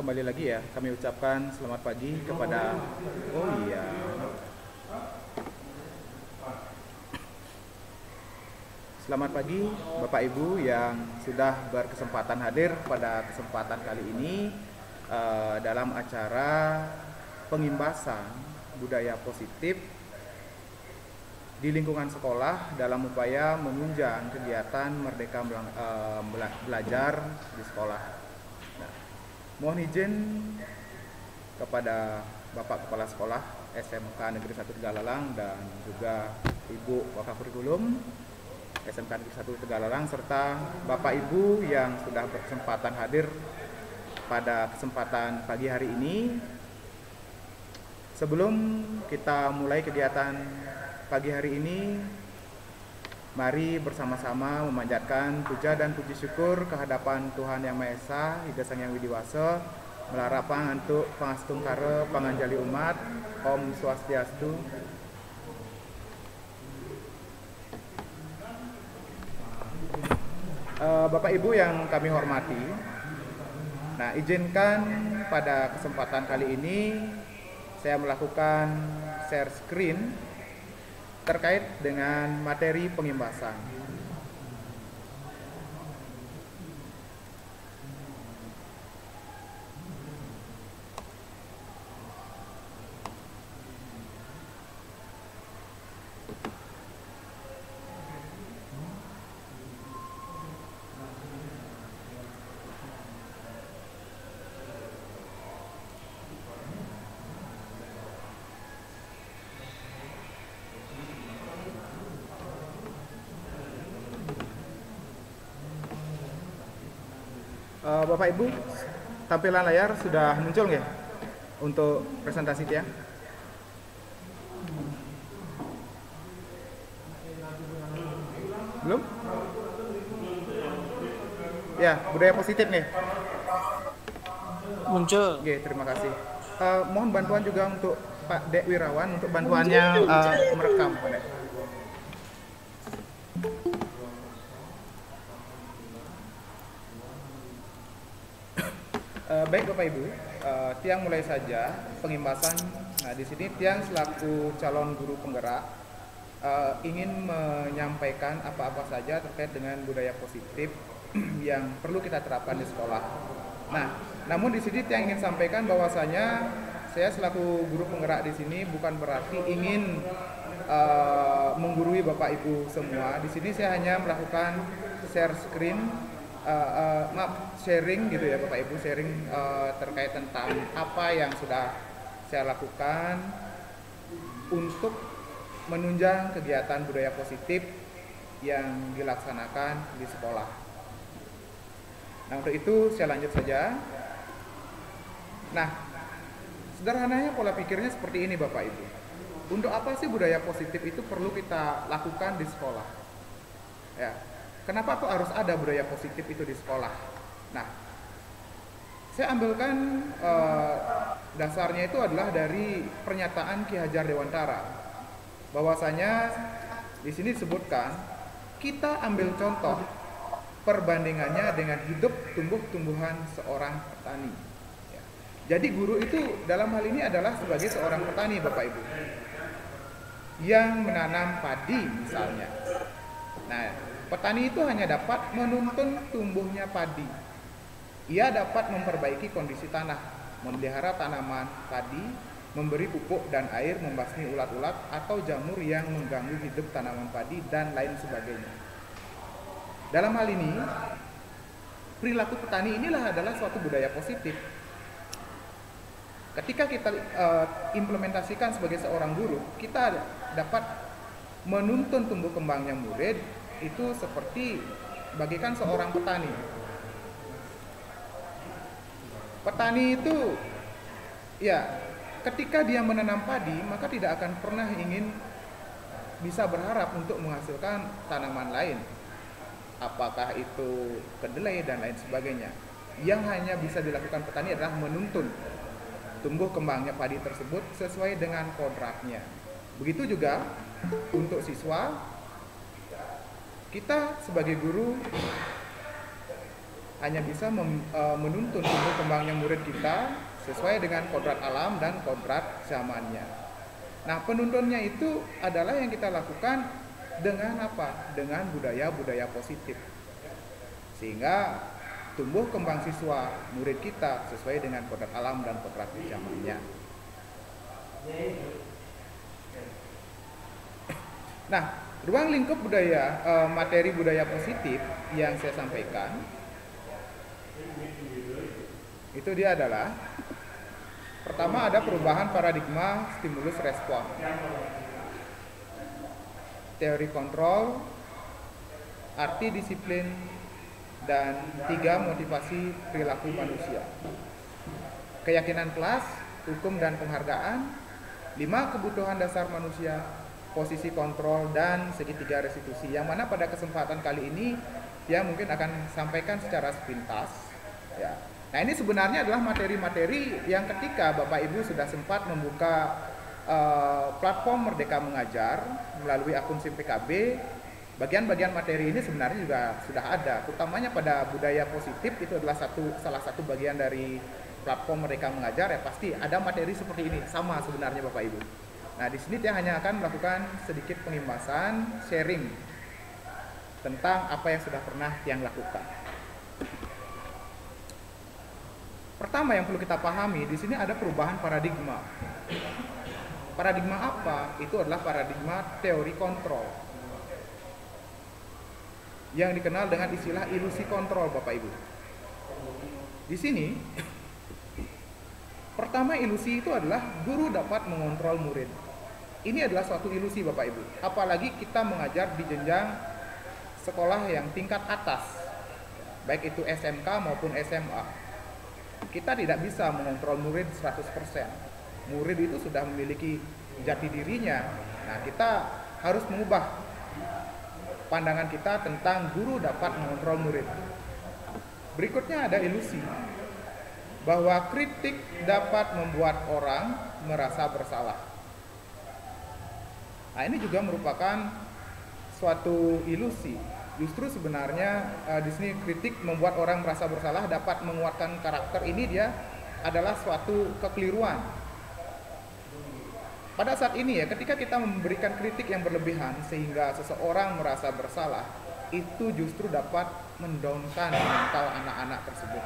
kembali lagi ya, kami ucapkan selamat pagi kepada oh iya. Selamat pagi Bapak Ibu yang sudah berkesempatan hadir pada kesempatan kali ini dalam acara pengimbasan budaya positif di lingkungan sekolah dalam upaya menunjang kegiatan Merdeka Belajar di sekolah. Nah, mohon izin kepada Bapak Kepala Sekolah SMK Negeri 1 Tegalalang dan juga Ibu Wakakurikulum SMK Negeri 1 Tegalalang serta Bapak Ibu yang sudah berkesempatan hadir pada kesempatan pagi hari ini. Sebelum kita mulai kegiatan pagi hari ini, mari bersama-sama memanjatkan puja dan puji syukur kehadapan Tuhan Yang Maha Esa, Ida Sang Yang Widiwasa, melarapang antuk pangastung kare panganjali umat, Om Swastiastu. Bapak Ibu yang kami hormati, nah izinkan pada kesempatan kali ini saya melakukan share screen terkait dengan materi pengimbasan. Bapak Ibu, tampilan layar sudah muncul nggak untuk presentasi tiang? Belum? Ya, budaya positif nih. Muncul. Oke, terima kasih. Mohon bantuan juga untuk Pak Dek Wirawan untuk bantuannya merekam, Pak Dek. Baik Bapak Ibu, Tiang mulai saja pengimbasan. Nah, di sini Tiang selaku calon guru penggerak ingin menyampaikan apa-apa saja terkait dengan budaya positif yang perlu kita terapkan di sekolah. Nah, namun di sini Tiang ingin sampaikan bahwasanya saya selaku guru penggerak di sini bukan berarti ingin menggurui Bapak Ibu semua. Di sini saya hanya melakukan share screen. Sharing gitu ya Bapak Ibu, sharing terkait tentang apa yang sudah saya lakukan untuk menunjang kegiatan budaya positif yang dilaksanakan di sekolah. Nah, untuk itu saya lanjut saja. Nah, sederhananya pola pikirnya seperti ini Bapak Ibu. Untuk apa sih budaya positif itu perlu kita lakukan di sekolah? Ya. Kenapa kok harus ada budaya positif itu di sekolah? Nah, saya ambilkan dasarnya itu adalah dari pernyataan Ki Hajar Dewantara, bahwasanya di sini disebutkan kita ambil contoh perbandingannya dengan hidup tumbuh-tumbuhan seorang petani. Ya. Jadi guru itu dalam hal ini adalah sebagai seorang petani Bapak Ibu yang menanam padi misalnya. Nah, petani itu hanya dapat menuntun tumbuhnya padi. Ia dapat memperbaiki kondisi tanah, memelihara tanaman padi, memberi pupuk dan air, membasmi ulat-ulat atau jamur yang mengganggu hidup tanaman padi, dan lain sebagainya. Dalam hal ini, perilaku petani inilah adalah suatu budaya positif. Ketika kita implementasikan sebagai seorang guru, kita dapat menuntun tumbuh kembangnya murid itu seperti bagikan seorang petani. Petani itu ya ketika dia menanam padi maka tidak akan pernah ingin bisa berharap untuk menghasilkan tanaman lain. Apakah itu kedelai dan lain sebagainya. Yang hanya bisa dilakukan petani adalah menuntun tumbuh kembangnya padi tersebut sesuai dengan kodratnya. Begitu juga untuk siswa, kita sebagai guru hanya bisa menuntun tumbuh kembangnya murid kita sesuai dengan kodrat alam dan kodrat zamannya. Nah, penuntunnya itu adalah yang kita lakukan dengan apa? Dengan budaya-budaya positif. Sehingga tumbuh kembang siswa murid kita sesuai dengan kodrat alam dan kodrat zamannya. Nah, ruang lingkup budaya, materi budaya positif yang saya sampaikan itu dia adalah pertama ada perubahan paradigma stimulus respon, teori kontrol, arti disiplin, dan 3 motivasi perilaku manusia, keyakinan kelas, hukum dan penghargaan, 5 kebutuhan dasar manusia, posisi kontrol, dan segitiga restitusi, yang mana pada kesempatan kali ini dia mungkin akan sampaikan secara sepintas ya. Nah, ini sebenarnya adalah materi-materi yang ketika Bapak Ibu sudah sempat membuka platform Merdeka Mengajar melalui akun SIM PKB, bagian-bagian materi ini sebenarnya juga sudah ada, utamanya pada budaya positif. Itu adalah salah satu bagian dari platform Merdeka Mengajar ya, pasti ada materi seperti ini sama sebenarnya Bapak Ibu. Nah, di sini dia hanya akan melakukan sedikit pengimbasan, sharing tentang apa yang sudah pernah yang lakukan. Pertama yang perlu kita pahami di sini ada perubahan paradigma. Paradigma apa? Itu adalah paradigma teori kontrol, yang dikenal dengan istilah ilusi kontrol, Bapak Ibu. Di sini pertama ilusi itu adalah guru dapat mengontrol murid. Ini adalah suatu ilusi Bapak Ibu. Apalagi kita mengajar di jenjang sekolah yang tingkat atas, baik itu SMK maupun SMA. Kita tidak bisa mengontrol murid 100%. Murid itu sudah memiliki jati dirinya. Nah, kita harus mengubah pandangan kita tentang guru dapat mengontrol murid. Berikutnya ada ilusi bahwa kritik dapat membuat orang merasa bersalah. Nah, ini juga merupakan suatu ilusi. Justru sebenarnya di sini kritik membuat orang merasa bersalah dapat menguatkan karakter, ini dia adalah suatu kekeliruan. Pada saat ini ya, ketika kita memberikan kritik yang berlebihan sehingga seseorang merasa bersalah, itu justru dapat mendownkan mental anak-anak tersebut,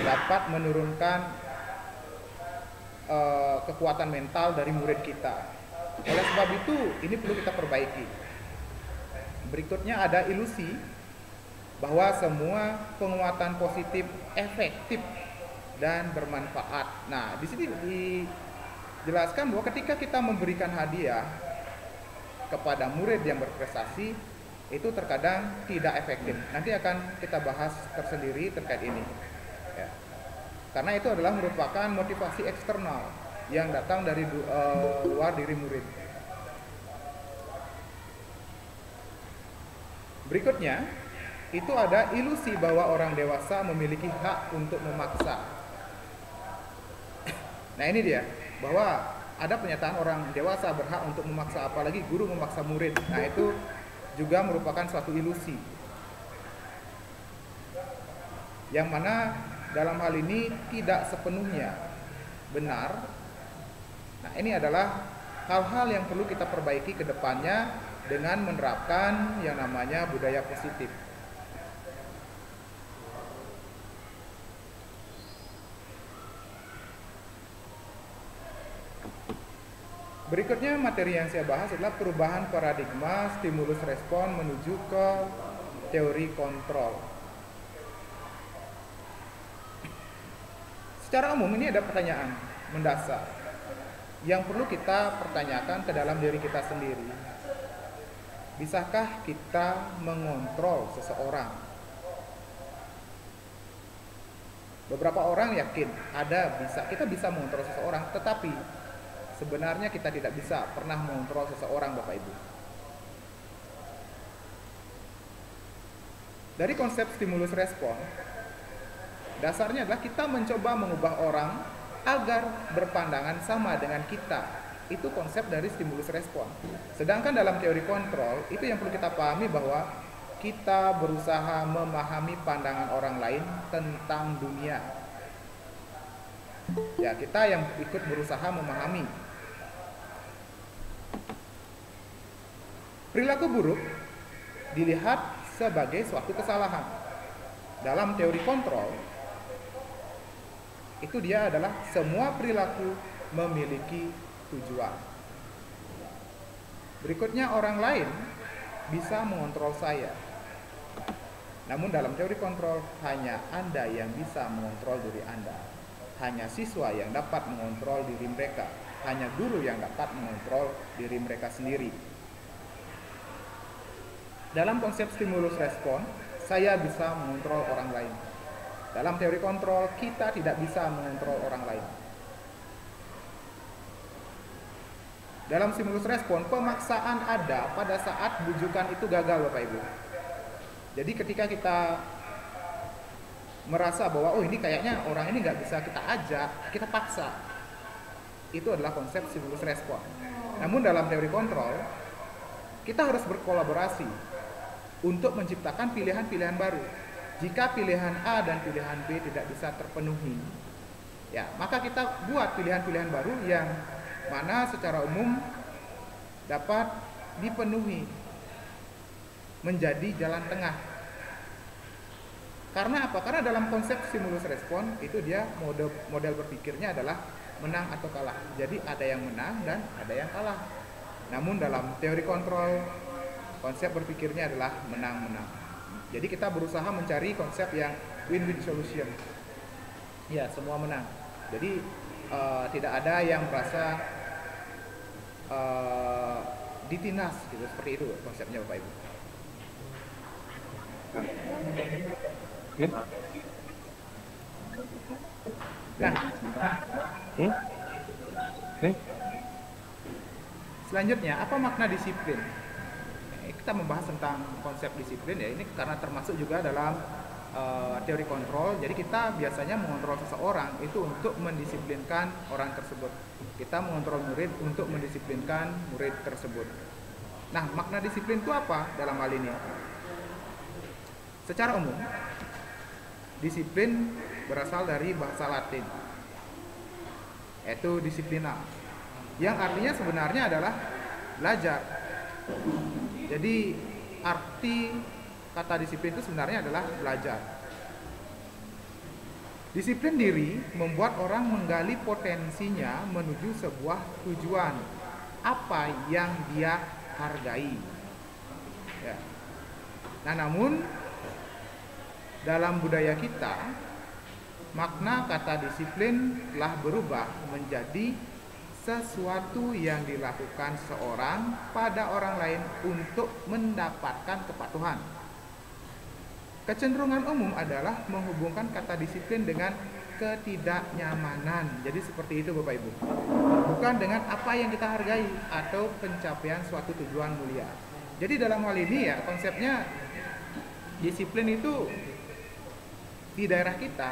dapat menurunkan kekuatan mental dari murid kita. Oleh sebab itu, ini perlu kita perbaiki. Berikutnya ada ilusi bahwa semua penguatan positif efektif dan bermanfaat. Nah, di sini dijelaskan bahwa ketika kita memberikan hadiah kepada murid yang berprestasi, itu terkadang tidak efektif. Nanti akan kita bahas tersendiri terkait ini. Ya. Karena itu adalah merupakan motivasi eksternal yang datang dari luar diri murid. Berikutnya, itu ada ilusi bahwa orang dewasa memiliki hak untuk memaksa. Nah, ini dia, bahwa ada pernyataan orang dewasa berhak untuk memaksa, apalagi guru memaksa murid. Nah, itu juga merupakan suatu ilusi, yang mana dalam hal ini tidak sepenuhnya benar. Nah, ini adalah hal-hal yang perlu kita perbaiki ke depannya dengan menerapkan yang namanya budaya positif. Berikutnya materi yang saya bahas adalah perubahan paradigma stimulus respon menuju ke teori kontrol. Secara umum ini ada pertanyaan mendasar yang perlu kita pertanyakan ke dalam diri kita sendiri. Bisakah kita mengontrol seseorang? Beberapa orang yakin kita bisa mengontrol seseorang, tetapi sebenarnya kita tidak bisa pernah mengontrol seseorang, Bapak Ibu. Dari konsep stimulus respon, dasarnya adalah kita mencoba mengubah orang agar berpandangan sama dengan kita. Itu konsep dari stimulus respon. Sedangkan dalam teori kontrol, itu yang perlu kita pahami bahwa kita berusaha memahami pandangan orang lain tentang dunia. Ya, kita yang ikut berusaha memahami. Perilaku buruk dilihat sebagai suatu kesalahan. Dalam teori kontrol, itu dia adalah semua perilaku memiliki tujuan. Berikutnya, orang lain bisa mengontrol saya. Namun dalam teori kontrol, hanya Anda yang bisa mengontrol diri Anda. Hanya siswa yang dapat mengontrol diri mereka. Hanya guru yang dapat mengontrol diri mereka sendiri. Dalam konsep stimulus respon, saya bisa mengontrol orang lain. Dalam teori kontrol, kita tidak bisa mengontrol orang lain. Dalam stimulus respon, pemaksaan ada pada saat bujukan itu gagal, Bapak Ibu. Jadi ketika kita merasa bahwa oh ini kayaknya orang ini nggak bisa kita ajak, kita paksa. Itu adalah konsep stimulus respon. Namun dalam teori kontrol, kita harus berkolaborasi untuk menciptakan pilihan-pilihan baru. Jika pilihan A dan pilihan B tidak bisa terpenuhi, ya maka kita buat pilihan-pilihan baru yang mana secara umum dapat dipenuhi menjadi jalan tengah. Karena apa? Karena dalam konsep stimulus respon itu dia model berpikirnya adalah menang atau kalah. Jadi ada yang menang dan ada yang kalah. Namun dalam teori kontrol, konsep berpikirnya adalah menang-menang. Jadi kita berusaha mencari konsep yang win-win solution. Ya, semua menang. Jadi tidak ada yang merasa ditindas gitu, seperti itu konsepnya Bapak Ibu. Nah, selanjutnya apa makna disiplin? Kita membahas tentang konsep disiplin ya, ini karena termasuk juga dalam teori kontrol. Jadi kita biasanya mengontrol seseorang itu untuk mendisiplinkan orang tersebut. Kita mengontrol murid untuk mendisiplinkan murid tersebut. Nah, makna disiplin itu apa dalam hal ini? Secara umum, disiplin berasal dari bahasa Latin, yaitu disiplina, yang artinya sebenarnya adalah belajar. Jadi arti kata disiplin itu sebenarnya adalah belajar. Disiplin diri membuat orang menggali potensinya menuju sebuah tujuan, apa yang dia hargai. Ya. Nah, namun dalam budaya kita, makna kata disiplin telah berubah menjadi sesuatu yang dilakukan seorang pada orang lain untuk mendapatkan kepatuhan. Kecenderungan umum adalah menghubungkan kata disiplin dengan ketidaknyamanan. Jadi seperti itu Bapak Ibu. Bukan dengan apa yang kita hargai atau pencapaian suatu tujuan mulia. Jadi dalam hal ini ya konsepnya disiplin itu di daerah kita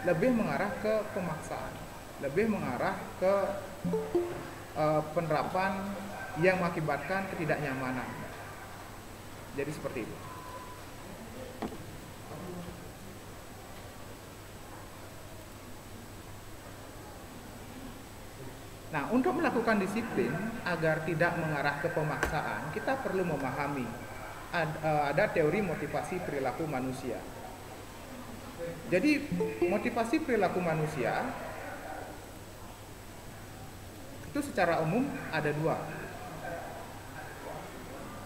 lebih mengarah ke pemaksaan, lebih mengarah ke penerapan yang mengakibatkan ketidaknyamanan. Jadi seperti itu. Nah, untuk melakukan disiplin agar tidak mengarah ke pemaksaan, kita perlu memahami ada teori motivasi perilaku manusia. Jadi motivasi perilaku manusia itu secara umum ada dua.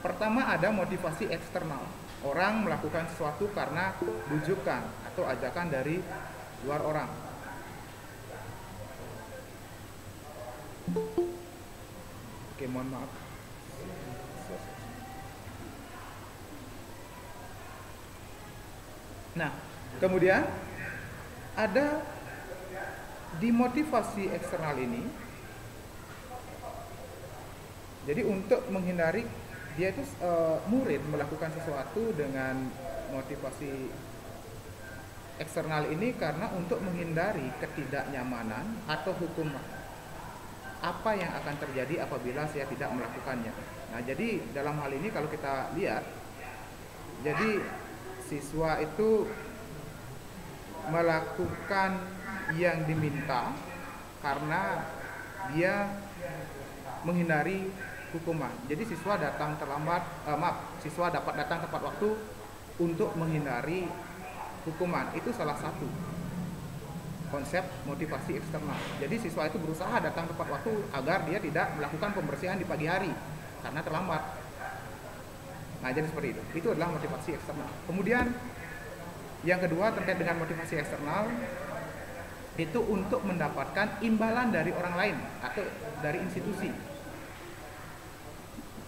Pertama ada motivasi eksternal. Orang melakukan sesuatu karena bujukan atau ajakan dari luar orang. Oke, mohon maaf. Nah, kemudian ada di motivasi eksternal ini. Jadi untuk menghindari dia itu murid melakukan sesuatu dengan motivasi eksternal ini karena untuk menghindari ketidaknyamanan atau hukuman. Apa yang akan terjadi apabila saya tidak melakukannya. Nah, jadi dalam hal ini kalau kita lihat Jadi siswa itu melakukan yang diminta karena dia menghindari hukuman. Jadi siswa datang terlambat, siswa dapat datang tepat waktu untuk menghindari hukuman. Itu salah satu konsep motivasi eksternal. Jadi siswa itu berusaha datang tepat waktu agar dia tidak melakukan pembersihan di pagi hari karena terlambat. Nah, jadi seperti itu. Itu adalah motivasi eksternal. Kemudian yang kedua terkait dengan motivasi eksternal itu untuk mendapatkan imbalan dari orang lain atau dari institusi.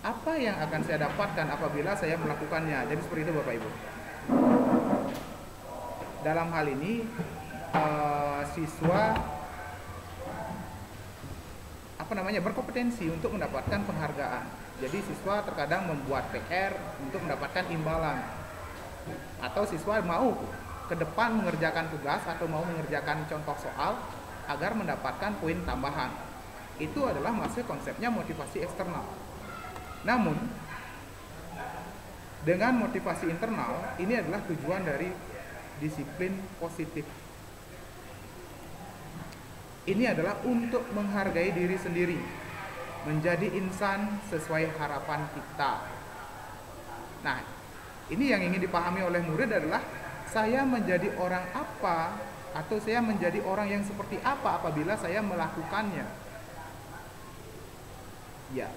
Apa yang akan saya dapatkan apabila saya melakukannya? Jadi seperti itu Bapak Ibu. Dalam hal ini siswa berkompetensi untuk mendapatkan penghargaan. Jadi siswa terkadang membuat PR untuk mendapatkan imbalan, atau siswa mau ke depan mengerjakan tugas atau mau mengerjakan contoh soal agar mendapatkan poin tambahan. Itu adalah masih konsepnya motivasi eksternal. Namun dengan motivasi internal ini adalah tujuan dari disiplin positif. Ini adalah untuk menghargai diri sendiri, menjadi insan sesuai harapan kita. Nah, ini yang ingin dipahami oleh murid adalah saya menjadi orang apa atau saya menjadi orang yang seperti apa apabila saya melakukannya. Ya,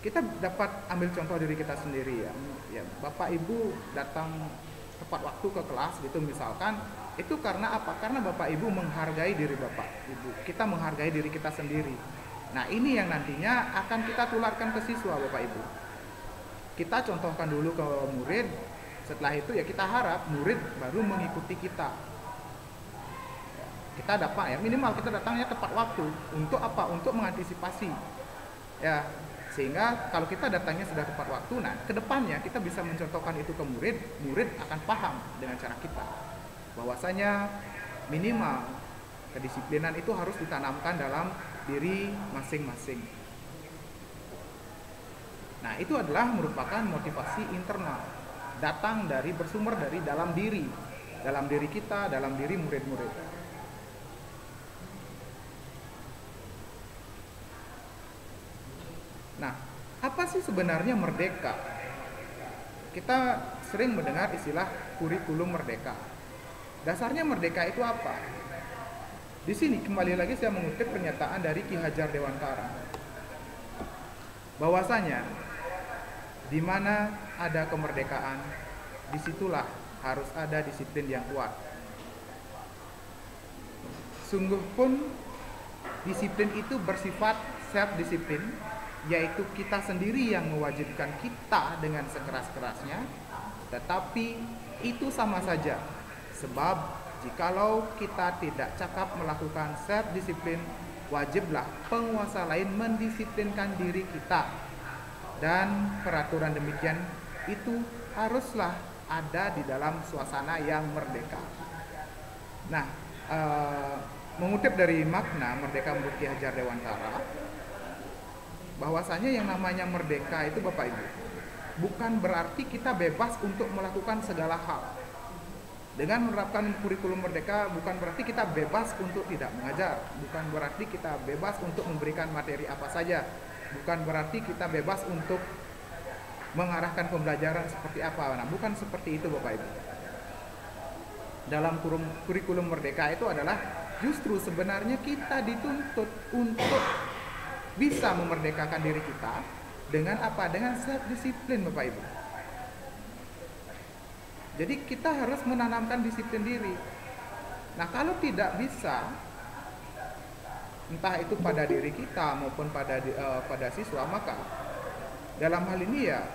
kita dapat ambil contoh diri kita sendiri ya. Bapak Ibu datang tepat waktu ke kelas gitu misalkan, itu karena apa? Karena Bapak Ibu menghargai diri Bapak Ibu. Kita menghargai diri kita sendiri. Nah, ini yang nantinya akan kita tularkan ke siswa Bapak Ibu. Kita contohkan dulu ke murid, setelah itu ya kita harap murid baru mengikuti kita. Kita dapat ya, minimal kita datangnya tepat waktu. Untuk apa? Untuk mengantisipasi. Ya, sehingga kalau kita datangnya sudah tepat waktu, nah kedepannya kita bisa mencontohkan itu ke murid, murid akan paham dengan cara kita. Bahwasanya minimal kedisiplinan itu harus ditanamkan dalam diri masing-masing. Nah, itu adalah merupakan motivasi internal, datang dari bersumber dari dalam diri kita, dalam diri murid-murid. Nah, apa sih sebenarnya merdeka? Kita sering mendengar istilah kurikulum merdeka. Dasarnya merdeka itu apa? Di sini kembali lagi saya mengutip pernyataan dari Ki Hajar Dewantara. Bahwasanya di mana ada kemerdekaan, disitulah harus ada disiplin yang kuat. Sungguh pun disiplin itu bersifat self-disiplin, yaitu kita sendiri yang mewajibkan kita dengan sekeras-kerasnya, tetapi itu sama saja. Sebab jikalau kita tidak cakap melakukan self-disiplin, wajiblah penguasa lain mendisiplinkan diri kita. Dan peraturan demikian itu haruslah ada di dalam suasana yang merdeka. Nah, mengutip dari makna merdeka menurut Ki Hajar Dewantara, bahwasanya yang namanya merdeka itu Bapak Ibu, bukan berarti kita bebas untuk melakukan segala hal. Dengan menerapkan kurikulum merdeka bukan berarti kita bebas untuk tidak mengajar, bukan berarti kita bebas untuk memberikan materi apa saja, bukan berarti kita bebas untuk mengarahkan pembelajaran seperti apa. Nah, bukan seperti itu Bapak Ibu. Dalam kurikulum merdeka itu adalah justru sebenarnya kita dituntut untuk bisa memerdekakan diri kita dengan apa? Dengan self-disiplin Bapak Ibu. Jadi kita harus menanamkan disiplin diri. Nah, kalau tidak bisa, entah itu pada diri kita maupun pada siswa, maka dalam hal ini ya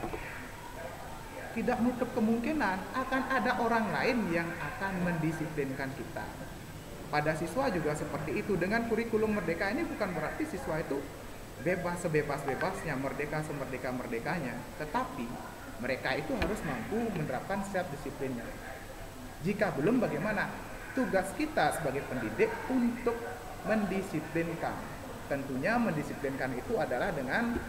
tidak menutup kemungkinan akan ada orang lain yang akan mendisiplinkan kita. Pada siswa juga seperti itu. Dengan kurikulum merdeka ini bukan berarti siswa itu bebas sebebas-bebasnya, merdeka semerdeka-merdekanya, tetapi mereka itu harus mampu menerapkan self-disiplinnya. Jika belum, bagaimana? Tugas kita sebagai pendidik untuk mendisiplinkan. Tentunya mendisiplinkan itu adalah dengan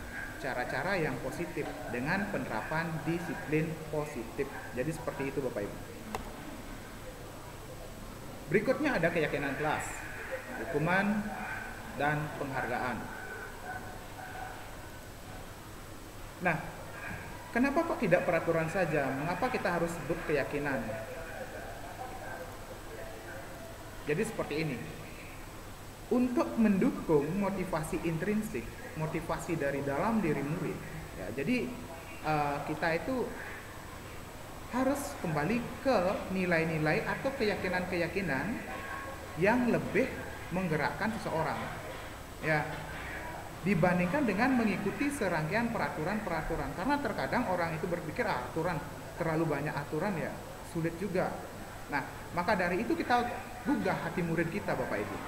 cara-cara yang positif dengan penerapan disiplin positif. Jadi seperti itu Bapak Ibu. Berikutnya ada keyakinan kelas, hukuman, dan penghargaan. Nah, kenapa kok tidak peraturan saja? Mengapa kita harus sebut keyakinan? Jadi seperti ini. Untuk mendukung motivasi intrinsik, motivasi dari dalam diri murid. Ya, jadi kita itu harus kembali ke nilai-nilai atau keyakinan-keyakinan yang lebih menggerakkan seseorang. Ya, dibandingkan dengan mengikuti serangkaian peraturan-peraturan. Karena terkadang orang itu berpikir aturan, terlalu banyak aturan ya sulit juga. Nah, maka dari itu kita gugah hati murid kita Bapak Ibu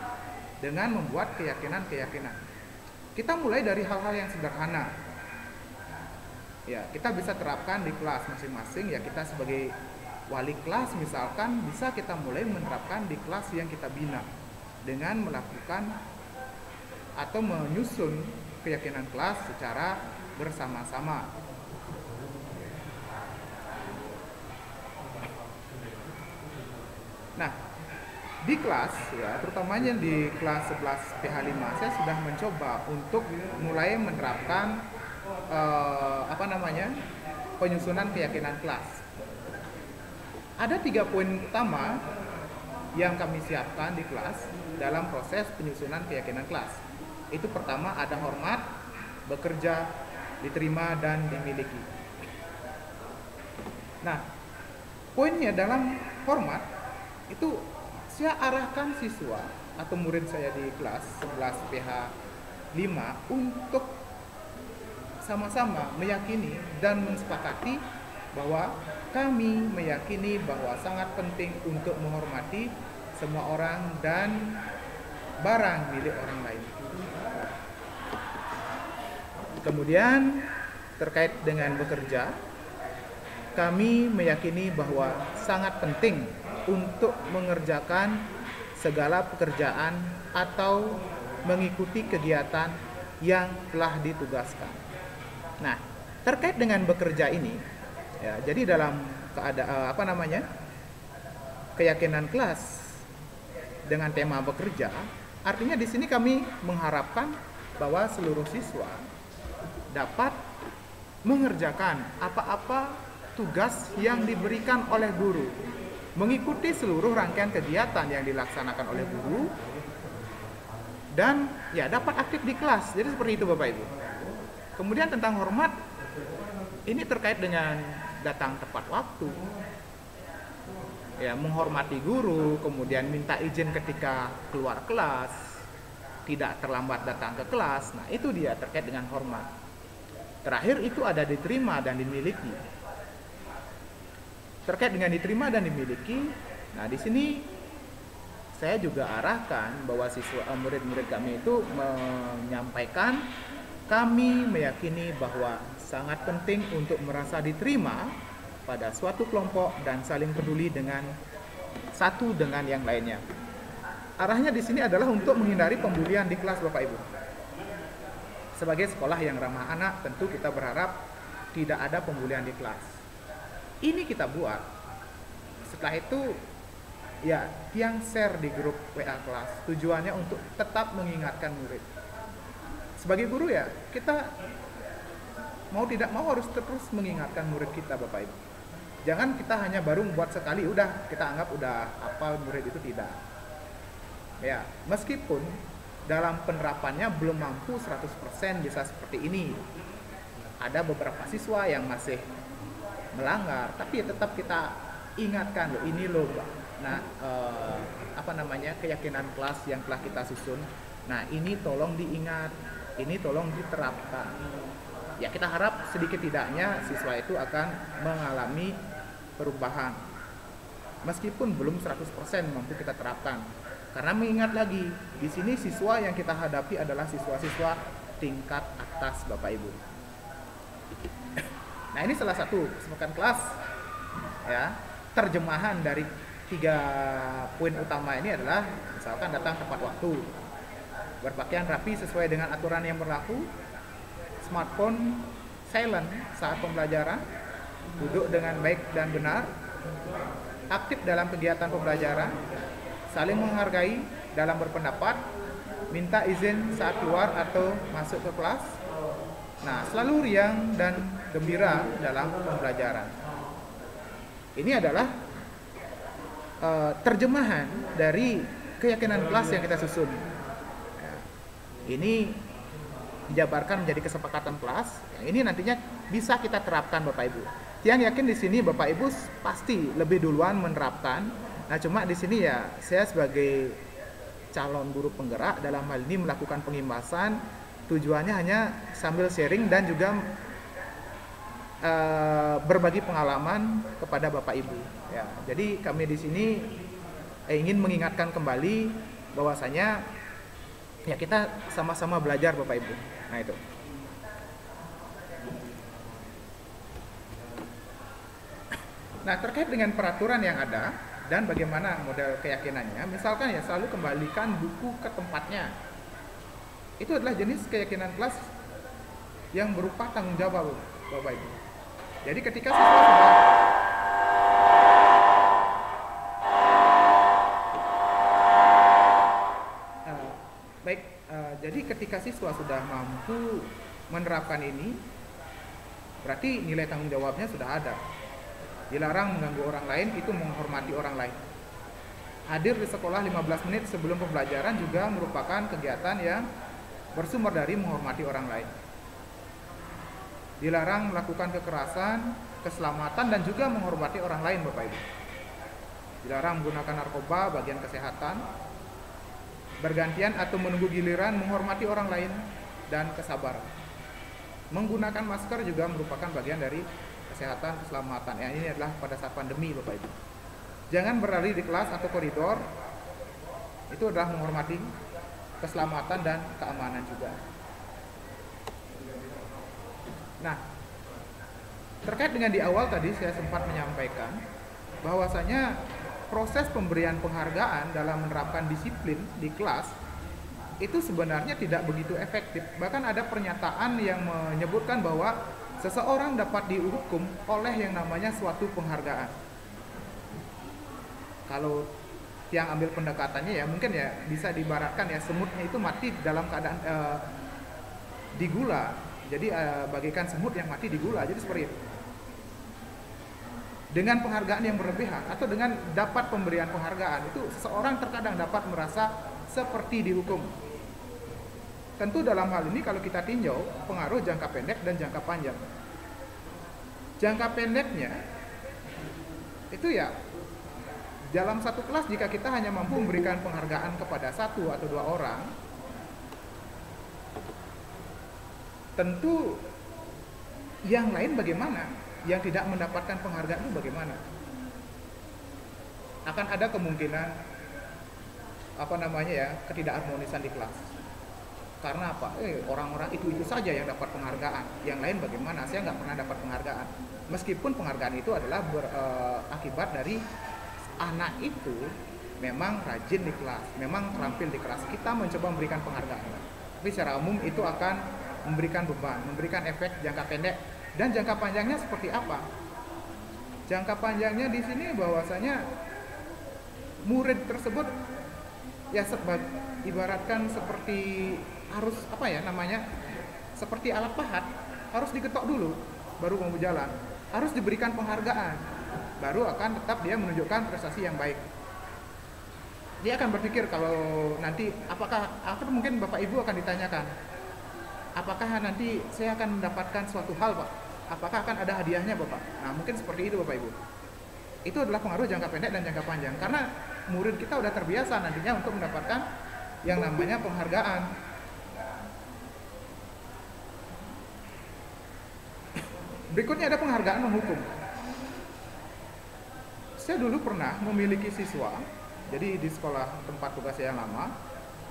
dengan membuat keyakinan-keyakinan. Kita mulai dari hal-hal yang sederhana. Ya, kita bisa terapkan di kelas masing-masing. Ya, kita sebagai wali kelas misalkan bisa kita mulai menerapkan di kelas yang kita bina dengan melakukan atau menyusun keyakinan kelas secara bersama-sama. Nah, di kelas ya, terutamanya di kelas 11 PH5 saya sudah mencoba untuk mulai menerapkan penyusunan keyakinan kelas. Ada 3 poin utama yang kami siapkan di kelas dalam proses penyusunan keyakinan kelas. Itu pertama ada hormat, bekerja, diterima, dan dimiliki. Nah, poinnya dalam hormat itu saya arahkan siswa atau murid saya di kelas 11 PH5 untuk sama-sama meyakini dan mensepakati bahwa kami meyakini bahwa sangat penting untuk menghormati semua orang dan barang milik orang lain. Kemudian terkait dengan bekerja, kami meyakini bahwa sangat penting untuk mengerjakan segala pekerjaan atau mengikuti kegiatan yang telah ditugaskan. Nah, terkait dengan bekerja ini, ya, jadi dalam keyakinan kelas dengan tema bekerja, artinya di sini kami mengharapkan bahwa seluruh siswa dapat mengerjakan apa-apa tugas yang diberikan oleh guru, mengikuti seluruh rangkaian kegiatan yang dilaksanakan oleh guru, dan ya dapat aktif di kelas. Jadi seperti itu Bapak Ibu. Kemudian tentang hormat, ini terkait dengan datang tepat waktu, ya, menghormati guru, kemudian minta izin ketika keluar kelas, tidak terlambat datang ke kelas. Nah, itu dia terkait dengan hormat. Terakhir itu ada diterima dan dimiliki. Terkait dengan diterima dan dimiliki, nah di sini saya juga arahkan bahwa murid-murid kami itu menyampaikan, kami meyakini bahwa sangat penting untuk merasa diterima pada suatu kelompok dan saling peduli dengan satu dengan yang lainnya. Arahnya di sini adalah untuk menghindari pembulian di kelas Bapak Ibu. Sebagai sekolah yang ramah anak, tentu kita berharap tidak ada pembulian di kelas. Ini kita buat. Setelah itu ya yang share di grup WA kelas, tujuannya untuk tetap mengingatkan murid. Sebagai guru ya, kita mau tidak mau harus terus mengingatkan murid kita Bapak Ibu. Jangan kita hanya baru membuat sekali, udah kita anggap udah hafal murid itu, tidak. Ya, meskipun dalam penerapannya belum mampu 100% bisa seperti ini. Ada beberapa siswa yang masih melanggar, tapi tetap kita ingatkan loh, ini loh. Nah, keyakinan kelas yang telah kita susun. Nah, ini tolong diingat, ini tolong diterapkan. Ya, kita harap sedikit tidaknya siswa itu akan mengalami perubahan. Meskipun belum 100% mampu kita terapkan. Karena mengingat lagi, di sini siswa yang kita hadapi adalah siswa-siswa tingkat atas Bapak Ibu. Nah, ini salah satu kesepakatan kelas, ya. Terjemahan dari 3 poin utama ini adalah misalkan datang tepat waktu, berpakaian rapi sesuai dengan aturan yang berlaku, smartphone silent saat pembelajaran, duduk dengan baik dan benar, aktif dalam kegiatan pembelajaran, saling menghargai dalam berpendapat, minta izin saat keluar atau masuk ke kelas. Nah, selalu riang dan gembira dalam pembelajaran. Ini adalah terjemahan dari keyakinan kelas yang kita susun. Ini dijabarkan menjadi kesepakatan kelas. Ini nantinya bisa kita terapkan Bapak Ibu. Yang yakin di sini Bapak Ibu pasti lebih duluan menerapkan. Nah, cuma di sini ya saya sebagai calon guru penggerak dalam hal ini melakukan pengimbasan, tujuannya hanya sambil sharing dan juga berbagi pengalaman kepada Bapak Ibu. Ya, jadi kami di sini ingin mengingatkan kembali bahwasanya ya kita sama-sama belajar Bapak Ibu. Nah itu. Nah, terkait dengan peraturan yang ada dan bagaimana model keyakinannya, misalkan ya selalu kembalikan buku ke tempatnya. Itu adalah jenis keyakinan kelas yang berupa tanggung jawab Bapak Ibu. Jadi ketika siswa sudah jadi ketika siswa sudah mampu menerapkan ini, berarti nilai tanggung jawabnya sudah ada. Dilarang mengganggu orang lain, itu menghormati orang lain. Hadir di sekolah 15 menit sebelum pembelajaran juga merupakan kegiatan yang bersumber dari menghormati orang lain. Dilarang melakukan kekerasan, keselamatan, dan juga menghormati orang lain Bapak Ibu. Dilarang menggunakan narkoba, bagian kesehatan, bergantian atau menunggu giliran menghormati orang lain, dan kesabaran. Menggunakan masker juga merupakan bagian dari kesehatan, keselamatan. Ya, ini adalah pada saat pandemi Bapak Ibu. Jangan berlari di kelas atau koridor. Itu adalah menghormati keselamatan dan keamanan juga. Nah, terkait dengan di awal tadi saya sempat menyampaikan bahwasanya proses pemberian penghargaan dalam menerapkan disiplin di kelas itu sebenarnya tidak begitu efektif. Bahkan ada pernyataan yang menyebutkan bahwa seseorang dapat dihukum oleh yang namanya suatu penghargaan. Kalau yang ambil pendekatannya ya mungkin ya bisa diibaratkan ya semutnya itu mati dalam keadaan digula. Jadi bagaikan semut yang mati digula. Jadi seperti itu. Dengan penghargaan yang berlebihan atau dengan dapat pemberian penghargaan itu seseorang terkadang dapat merasa seperti dihukum. Tentu dalam hal ini kalau kita tinjau pengaruh jangka pendek dan jangka panjang. Jangka pendeknya itu ya dalam satu kelas jika kita hanya mampu memberikan penghargaan kepada satu atau dua orang, tentu yang lain bagaimana? Yang tidak mendapatkan penghargaan itu bagaimana? Akan ada kemungkinan ketidakharmonisan di kelas. Karena apa? Orang-orang itu saja yang dapat penghargaan. Yang lain bagaimana? Saya nggak pernah dapat penghargaan. Meskipun penghargaan itu adalah akibat dari anak itu memang rajin di kelas, memang terampil di kelas. Kita mencoba memberikan penghargaan. Tapi secara umum itu akan memberikan beban, memberikan efek jangka pendek. Dan jangka panjangnya seperti apa? Jangka panjangnya di sini bahwasanya murid tersebut ya ibaratkan seperti harus seperti alat pahat, harus diketok dulu baru mau berjalan, harus diberikan penghargaan baru akan tetap dia menunjukkan prestasi yang baik. Dia akan berpikir kalau nanti mungkin Bapak Ibu akan ditanyakan, apakah nanti saya akan mendapatkan suatu hal Pak? Apakah akan ada hadiahnya Bapak? Nah mungkin seperti itu Bapak Ibu. Itu adalah pengaruh jangka pendek dan jangka panjang. Karena murid kita udah terbiasa nantinya untuk mendapatkan yang namanya penghargaan. Berikutnya ada penghargaan menghukum. Saya dulu pernah memiliki siswa, jadi di sekolah tempat tugas saya yang lama,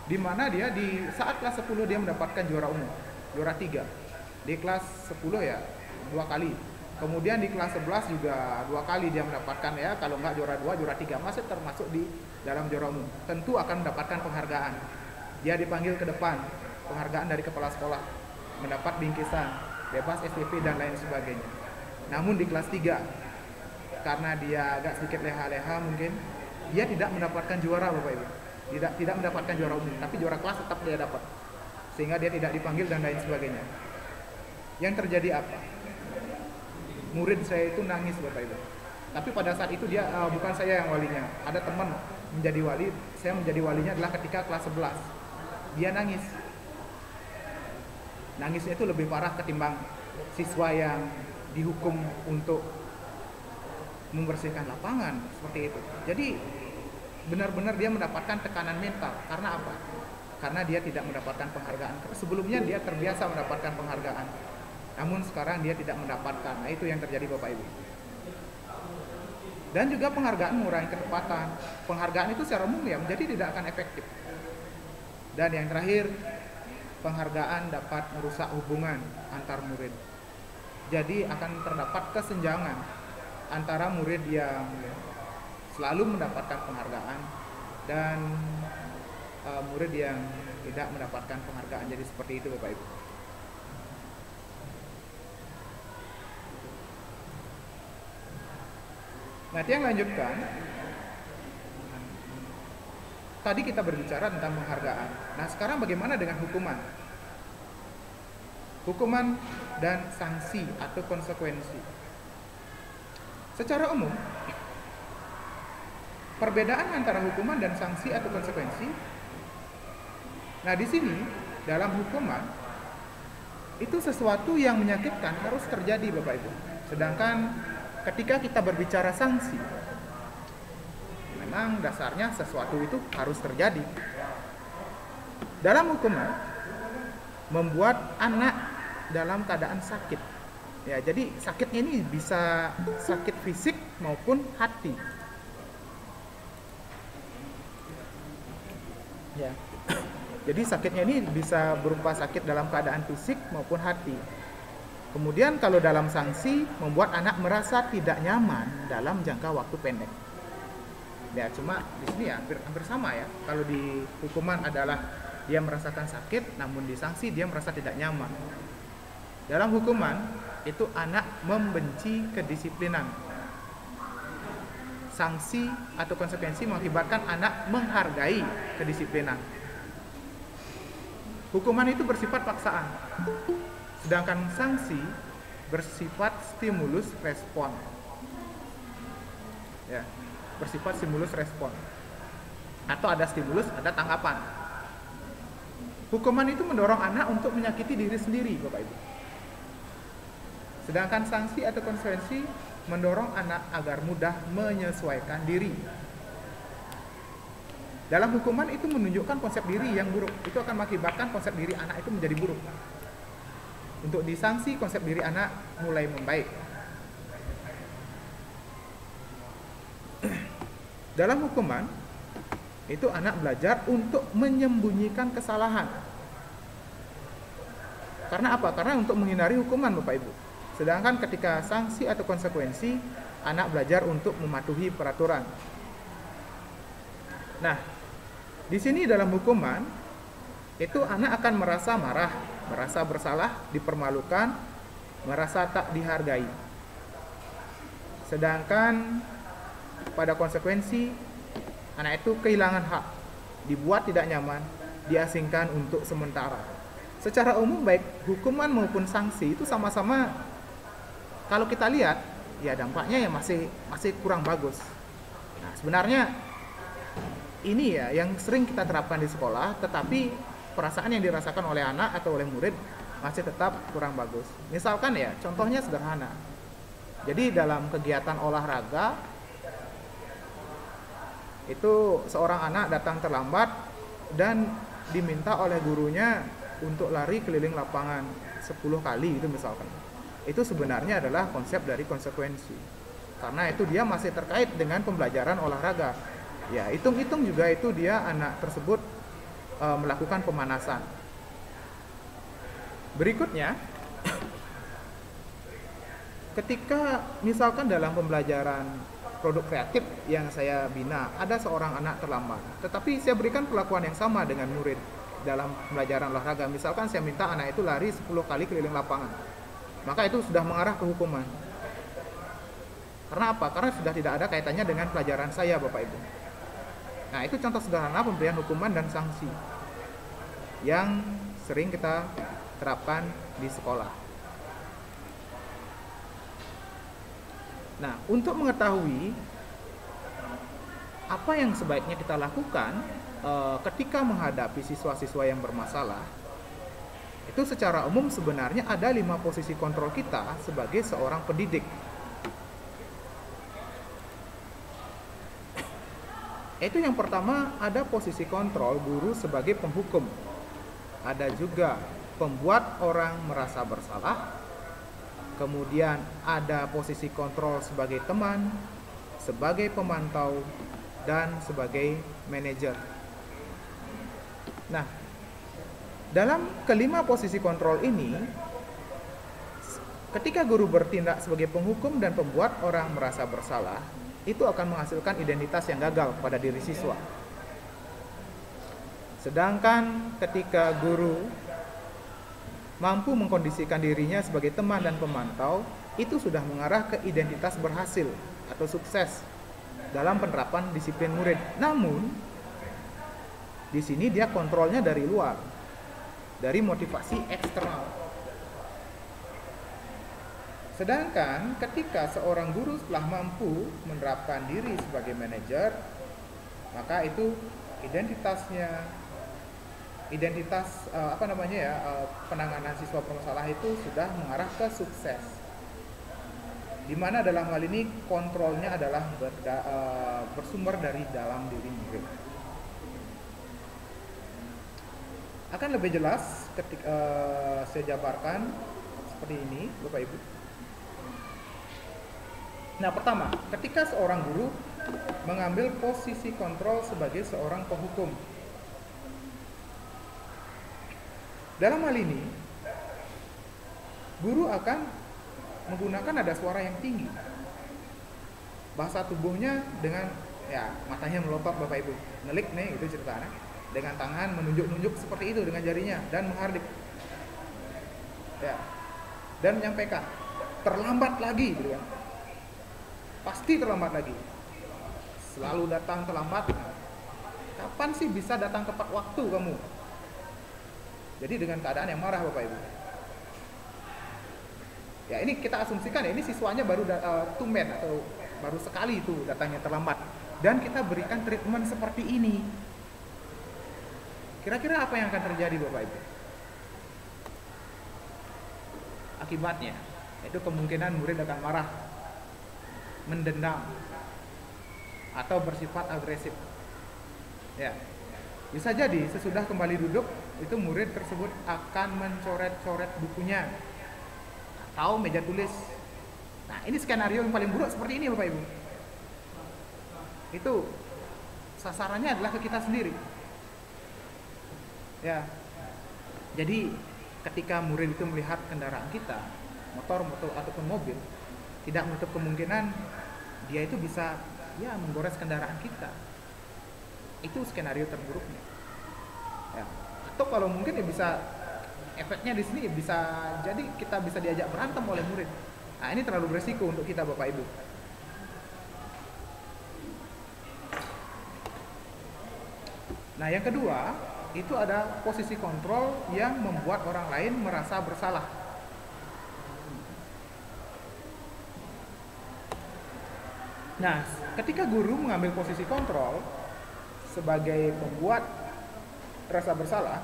di mana dia di saat kelas 10 dia mendapatkan juara umum, juara 3. Di kelas 10 ya 2 kali. Kemudian di kelas 11 juga 2 kali dia mendapatkan ya, kalau enggak juara 2, juara 3, masih termasuk di dalam juara umum. Tentu akan mendapatkan penghargaan. Dia dipanggil ke depan, penghargaan dari kepala sekolah. mendapat bingkisan, bebas SPP dan lain sebagainya. Namun di kelas 3, karena dia agak sedikit leha-leha mungkin, dia tidak mendapatkan juara Bapak Ibu. Tidak mendapatkan juara umum, tapi juara kelas tetap dia dapat. Sehingga dia tidak dipanggil dan lain sebagainya. Yang terjadi apa? Murid saya itu nangis Bapak Ibu. Tapi pada saat itu dia bukan saya yang walinya. Ada teman menjadi wali, saya menjadi walinya adalah ketika kelas 11. Dia nangis. Nangisnya itu lebih parah ketimbang siswa yang dihukum untuk membersihkan lapangan seperti itu. Jadi benar-benar dia mendapatkan tekanan mental. Karena apa? Karena dia tidak mendapatkan penghargaan. Sebelumnya dia terbiasa mendapatkan penghargaan, namun sekarang dia tidak mendapatkan. Nah, itu yang terjadi Bapak Ibu. Dan juga penghargaan mengurangi ketepatan. Penghargaan itu secara umum ya menjadi tidak akan efektif. Dan yang terakhir, penghargaan dapat merusak hubungan antar murid. Jadi akan terdapat kesenjangan antara murid yang selalu mendapatkan penghargaan dan murid yang tidak mendapatkan penghargaan. Jadi seperti itu Bapak Ibu. Nah, yang lanjutkan. Tadi kita berbicara tentang penghargaan. Nah, sekarang bagaimana dengan hukuman? Hukuman dan sanksi atau konsekuensi. Secara umum, perbedaan antara hukuman dan sanksi atau konsekuensi. Nah, di sini dalam hukuman itu sesuatu yang menyakitkan harus terjadi Bapak Ibu. Sedangkan ketika kita berbicara sanksi, memang dasarnya sesuatu itu harus terjadi. Dalam hukuman, membuat anak dalam keadaan sakit. Ya, jadi sakitnya ini bisa sakit fisik maupun hati. Ya. Jadi sakitnya ini bisa berupa sakit dalam keadaan fisik maupun hati. Kemudian kalau dalam sanksi, membuat anak merasa tidak nyaman dalam jangka waktu pendek. Ya, cuma di sini ya hampir sama ya. Kalau di hukuman adalah dia merasakan sakit, namun di sanksi dia merasa tidak nyaman. Dalam hukuman itu anak membenci kedisiplinan. Sanksi atau konsekuensi mengakibatkan anak menghargai kedisiplinan. Hukuman itu bersifat paksaan, sedangkan sanksi bersifat stimulus respon. Ya, bersifat stimulus respon. Atau ada stimulus, ada tanggapan. Hukuman itu mendorong anak untuk menyakiti diri sendiri, Bapak Ibu. Sedangkan sanksi atau konsekuensi mendorong anak agar mudah menyesuaikan diri. Dalam hukuman itu menunjukkan konsep diri yang buruk. Itu akan mengakibatkan konsep diri anak itu menjadi buruk. Untuk disanksi, konsep diri anak mulai membaik. Dalam hukuman, itu anak belajar untuk menyembunyikan kesalahan. Karena apa? Karena untuk menghindari hukuman, Bapak Ibu. Sedangkan ketika sanksi atau konsekuensi, anak belajar untuk mematuhi peraturan. Nah, di sini dalam hukuman, itu anak akan merasa marah, merasa bersalah, dipermalukan, merasa tak dihargai. Sedangkan pada konsekuensi, anak itu kehilangan hak, dibuat tidak nyaman, diasingkan untuk sementara. Secara umum baik hukuman maupun sanksi itu sama-sama, kalau kita lihat, ya dampaknya ya masih kurang bagus. Nah, sebenarnya ini ya yang sering kita terapkan di sekolah, tetapi perasaan yang dirasakan oleh anak atau oleh murid masih tetap kurang bagus. Misalkan ya, contohnya sederhana. Jadi dalam kegiatan olahraga, itu seorang anak datang terlambat dan diminta oleh gurunya untuk lari keliling lapangan 10 kali itu misalkan. Itu sebenarnya adalah konsep dari konsekuensi. Karena itu dia masih terkait dengan pembelajaran olahraga. Ya, hitung-hitung juga itu dia anak tersebut melakukan pemanasan. Berikutnya, ketika misalkan dalam pembelajaran produk kreatif yang saya bina, ada seorang anak terlambat, tetapi saya berikan perlakuan yang sama dengan murid. dalam pembelajaran olahraga. Misalkan saya minta anak itu lari 10 kali keliling lapangan, maka itu sudah mengarah ke hukuman. Karena apa? Karena sudah tidak ada kaitannya dengan pelajaran saya, Bapak Ibu. Nah, itu contoh sederhana pemberian hukuman dan sanksi yang sering kita terapkan di sekolah. Nah, untuk mengetahui apa yang sebaiknya kita lakukan ketika menghadapi siswa-siswa yang bermasalah, itu secara umum sebenarnya ada 5 posisi kontrol kita sebagai seorang pendidik. Itu yang pertama, ada posisi kontrol guru sebagai penghukum. Ada juga pembuat orang merasa bersalah. Kemudian ada posisi kontrol sebagai teman, sebagai pemantau, dan sebagai manajer. Nah, dalam kelima posisi kontrol ini, ketika guru bertindak sebagai penghukum dan pembuat orang merasa bersalah, itu akan menghasilkan identitas yang gagal pada diri siswa. Sedangkan ketika guru mampu mengkondisikan dirinya sebagai teman dan pemantau, itu sudah mengarah ke identitas berhasil atau sukses dalam penerapan disiplin murid. Namun, di sini dia kontrolnya dari luar, dari motivasi eksternal. Sedangkan ketika seorang guru telah mampu menerapkan diri sebagai manajer, maka itu identitas penanganan siswa bermasalah itu sudah mengarah ke sukses. Di mana dalam hal ini kontrolnya adalah bersumber dari dalam diri murid. Akan lebih jelas ketika saya jabarkan seperti ini, Bapak Ibu. Nah, pertama, ketika seorang guru mengambil posisi kontrol sebagai seorang penghukum. Dalam hal ini, guru akan menggunakan nada suara yang tinggi. Bahasa tubuhnya dengan matanya melotot, Bapak Ibu. Ngelik nih, itu ceritanya. Dengan tangan menunjuk-nunjuk seperti itu dengan jarinya dan menghardik. Ya. Dan menyampaikan, terlambat lagi, gitu kan. Pasti terlambat lagi. Selalu datang terlambat. Kapan sih bisa datang tepat waktu kamu? Jadi dengan keadaan yang marah, Bapak Ibu. Ya, ini kita asumsikan ya, ini siswanya baru tumben atau baru sekali itu datangnya terlambat. Dan kita berikan treatment seperti ini. Kira-kira apa yang akan terjadi, Bapak Ibu? Akibatnya, itu kemungkinan murid akan marah, mendendam, atau bersifat agresif. Ya, bisa jadi sesudah kembali duduk, itu murid tersebut akan mencoret-coret bukunya atau meja tulis. Nah, ini skenario yang paling buruk seperti ini, Bapak Ibu. Itu sasarannya adalah ke kita sendiri. Ya, jadi ketika murid itu melihat kendaraan kita, motor ataupun mobil, tidak menutup kemungkinan dia itu bisa menggores kendaraan kita. Itu skenario terburuknya. Ya. Atau kalau mungkin bisa efeknya di sini bisa jadi kita bisa diajak berantem oleh murid. Nah, ini terlalu beresiko untuk kita, Bapak Ibu. Nah, yang kedua, itu ada posisi kontrol yang membuat orang lain merasa bersalah. Nah, ketika guru mengambil posisi kontrol sebagai pembuat rasa bersalah,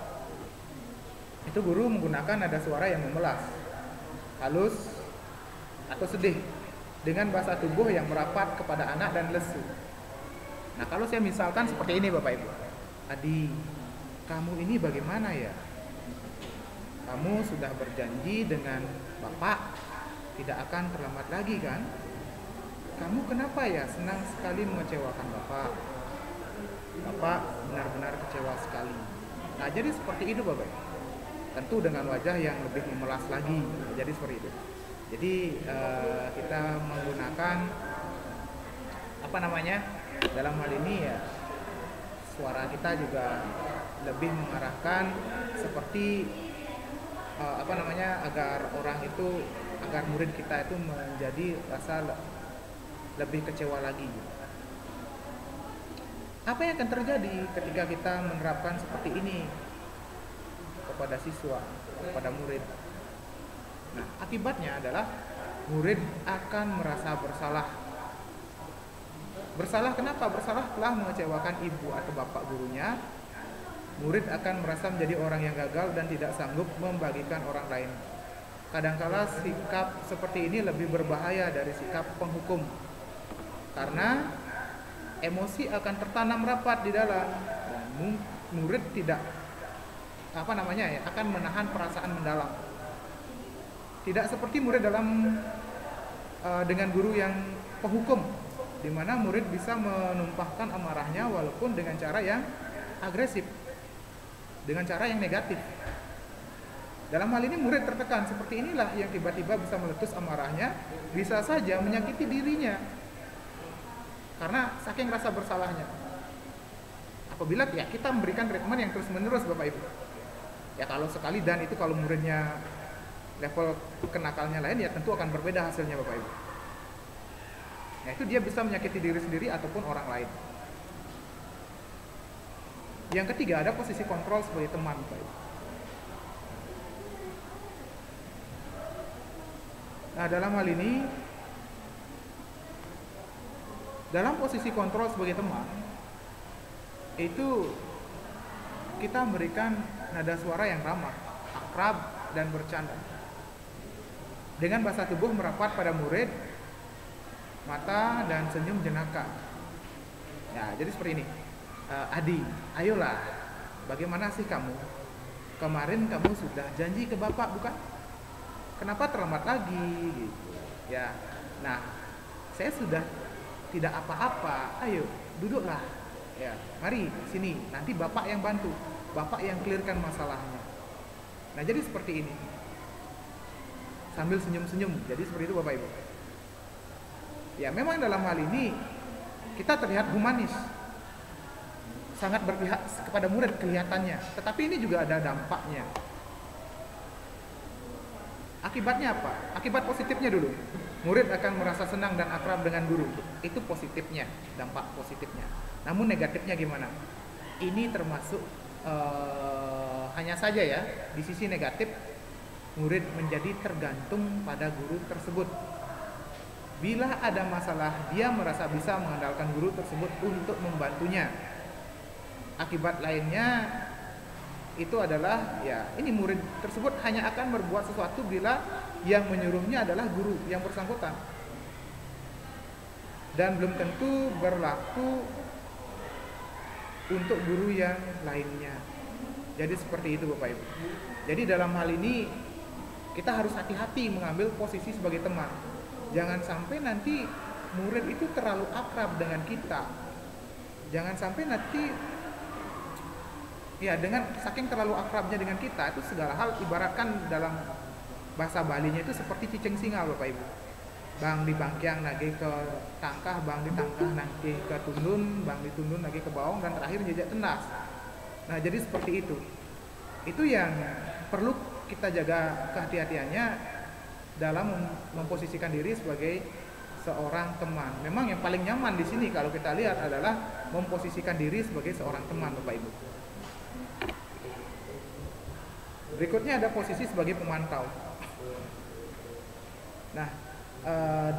itu guru menggunakan nada suara yang memelas, halus, atau sedih, dengan bahasa tubuh yang merapat kepada anak dan lesu. Nah, kalau saya misalkan seperti ini, Bapak Ibu. Adi, kamu ini bagaimana ya? Kamu sudah berjanji dengan Bapak tidak akan terlambat lagi kan? Kamu kenapa ya senang sekali mengecewakan Bapak? Bapak benar-benar kecewa sekali. Nah, jadi seperti itu, Bapak. Tentu dengan wajah yang lebih memelas lagi. Jadi seperti itu. Jadi kita menggunakan dalam hal ini ya, suara kita juga lebih mengarahkan seperti agar agar murid kita itu menjadi rasa lebih kecewa lagi. Apa yang akan terjadi ketika kita menerapkan seperti ini kepada siswa, kepada murid? Nah, akibatnya adalah murid akan merasa bersalah. Bersalah kenapa? Bersalah telah mengecewakan ibu atau bapak gurunya. Murid akan merasa menjadi orang yang gagal dan tidak sanggup membagikan orang lain. Kadangkala sikap seperti ini lebih berbahaya dari sikap penghukum, karena emosi akan tertanam rapat di dalam dan murid tidak akan menahan perasaan mendalam. Tidak seperti murid dengan guru yang penghukum, di mana murid bisa menumpahkan amarahnya walaupun dengan cara yang agresif, dengan cara yang negatif. Dalam hal ini murid tertekan seperti inilah yang tiba-tiba bisa meletus amarahnya, bisa saja menyakiti dirinya karena saking rasa bersalahnya. Apabila kita memberikan treatment yang terus-menerus Bapak Ibu. Ya kalau sekali dan itu kalau muridnya level kenakalnya lain, ya tentu akan berbeda hasilnya Bapak Ibu. Nah itu dia bisa menyakiti diri sendiri ataupun orang lain. Yang ketiga, ada posisi kontrol sebagai teman Bapak Ibu. Nah dalam hal ini, dalam posisi kontrol sebagai teman, itu kita memberikan nada suara yang ramah, akrab, dan bercanda. Dengan bahasa tubuh merapat pada murid, mata dan senyum jenaka. Nah, jadi seperti ini. Adi, ayolah, bagaimana sih kamu? Kemarin kamu sudah janji ke bapak, bukan? Kenapa terlambat lagi? Gitu. Ya, nah, saya sudah tidak apa-apa. Ayo, duduklah. Ya, mari sini. Nanti bapak yang bantu, bapak yang clearkan masalahnya. Nah, jadi seperti ini. Sambil senyum-senyum. Jadi seperti itu Bapak Ibu. Ya, memang dalam hal ini kita terlihat humanis, sangat berpihak kepada murid kelihatannya. Tetapi ini juga ada dampaknya. Akibatnya apa? Akibat positifnya dulu. Murid akan merasa senang dan akrab dengan guru. Itu positifnya, dampak positifnya. Namun negatifnya gimana? Ini termasuk hanya saja ya, di sisi negatif, murid menjadi tergantung pada guru tersebut. Bila ada masalah, dia merasa bisa mengandalkan guru tersebut untuk membantunya. Akibat lainnya itu adalah ini murid tersebut hanya akan berbuat sesuatu bila yang menyuruhnya adalah guru yang bersangkutan, dan belum tentu berlaku untuk guru yang lainnya. Jadi seperti itu Bapak Ibu. Jadi dalam hal ini kita harus hati-hati mengambil posisi sebagai teman. Jangan sampai nanti murid itu terlalu akrab dengan kita. Jangan sampai nanti dengan saking terlalu akrabnya dengan kita, itu segala hal ibaratkan dalam bahasa Balinya itu seperti cicing singa Bapak Ibu. Bang di bangkiang nage ke tangkah, bang di tangkah nage ke tundun, bang di tundun nage ke bawang, dan terakhir jejak tenas. Nah jadi seperti itu. Itu yang perlu kita jaga kehati-hatiannya dalam memposisikan diri sebagai seorang teman. Memang yang paling nyaman di sini kalau kita lihat adalah memposisikan diri sebagai seorang teman Bapak Ibu. Berikutnya ada posisi sebagai pemantau. Nah,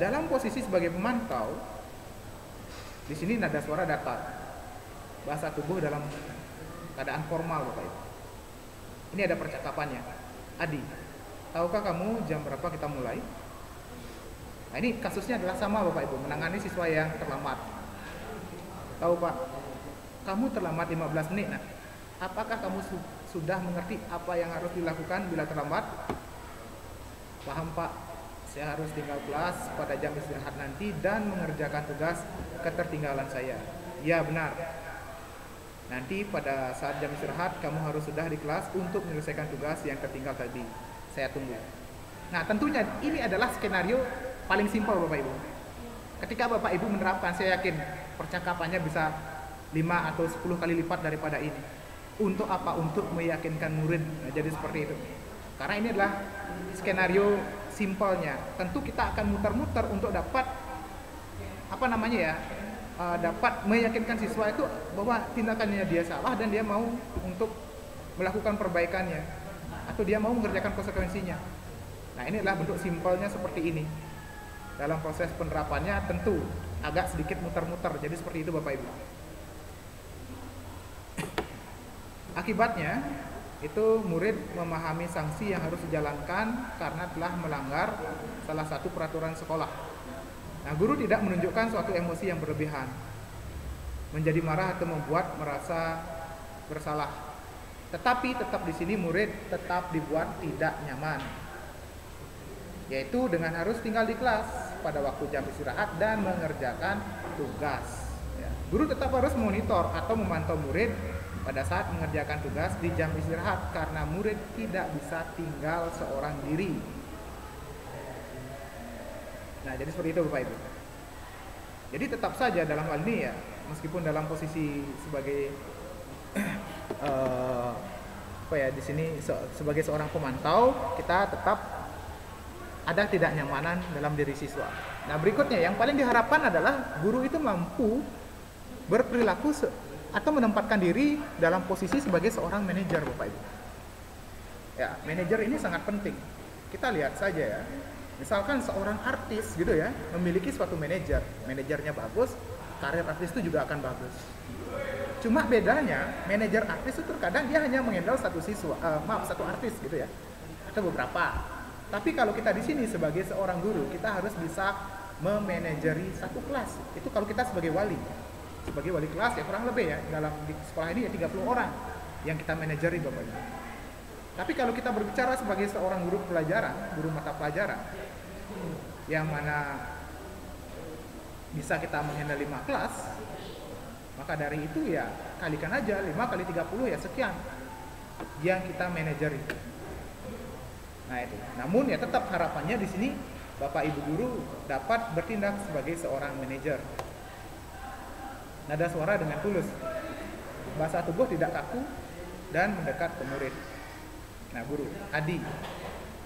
dalam posisi sebagai pemantau, di sini nada suara datar, bahasa tubuh dalam keadaan formal Bapak Ibu. Ini ada percakapannya. Adi, tahukah kamu jam berapa kita mulai? Nah, ini kasusnya adalah sama Bapak Ibu, menangani siswa yang terlambat. Tahu Pak, kamu terlambat 15 menit. Nah, apakah kamu sudah mengerti apa yang harus dilakukan bila terlambat? Paham Pak, saya harus tinggal kelas pada jam istirahat nanti dan mengerjakan tugas ketertinggalan saya. Ya benar. Nanti pada saat jam istirahat kamu harus sudah di kelas untuk menyelesaikan tugas yang tertinggal tadi. Saya tunggu. Nah tentunya ini adalah skenario paling simpel Bapak Ibu. Ketika Bapak Ibu menerapkan, saya yakin percakapannya bisa 5 atau 10 kali lipat daripada ini. Untuk apa? Untuk meyakinkan murid. Nah, jadi seperti itu. Karena ini adalah skenario simpelnya. Tentu kita akan muter-muter untuk dapat apa namanya ya, dapat meyakinkan siswa itu bahwa tindakannya dia salah dan dia mau untuk melakukan perbaikannya atau dia mau mengerjakan konsekuensinya. Nah, ini adalah bentuk simpelnya seperti ini. Dalam proses penerapannya tentu agak sedikit muter-muter. Jadi seperti itu Bapak Ibu. Akibatnya itu murid memahami sanksi yang harus dijalankan karena telah melanggar salah satu peraturan sekolah. Nah, guru tidak menunjukkan suatu emosi yang berlebihan, menjadi marah atau membuat merasa bersalah. Tetapi tetap di sini murid tetap dibuat tidak nyaman, yaitu dengan harus tinggal di kelas pada waktu jam istirahat dan mengerjakan tugas. Ya, guru tetap harus monitor atau memantau murid pada saat mengerjakan tugas di jam istirahat karena murid tidak bisa tinggal seorang diri. Nah, jadi seperti itu Bapak Ibu. Jadi tetap saja dalam hal ini ya, meskipun dalam posisi sebagai di sini sebagai seorang pemantau, kita tetap ada tidak nyamanan dalam diri siswa. Nah, berikutnya yang paling diharapkan adalah guru itu mampu berperilaku atau menempatkan diri dalam posisi sebagai seorang manajer Bapak Ibu. Ya, manajer ini sangat penting. Kita lihat saja ya. Misalkan seorang artis gitu ya, memiliki suatu manajer, manajernya bagus, karir artis itu juga akan bagus. Cuma bedanya, manajer artis itu terkadang dia hanya menghandle satu artis gitu ya, atau beberapa. Tapi kalau kita di sini sebagai seorang guru, kita harus bisa memanajeri satu kelas. Itu kalau kita sebagai wali kelas ya kurang lebih ya, di sekolah ini ya 30 orang yang kita manajeri Bapak Ibu. Tapi kalau kita berbicara sebagai seorang guru mata pelajaran yang mana bisa kita menghandle 5 kelas, maka dari itu ya kalikan aja 5 kali 30 ya sekian yang kita manajeri. Nah itu. Namun ya tetap harapannya di sini Bapak Ibu guru dapat bertindak sebagai seorang manajer. Nada suara dengan tulus, bahasa tubuh tidak kaku dan mendekat ke murid. Nah guru, Adi,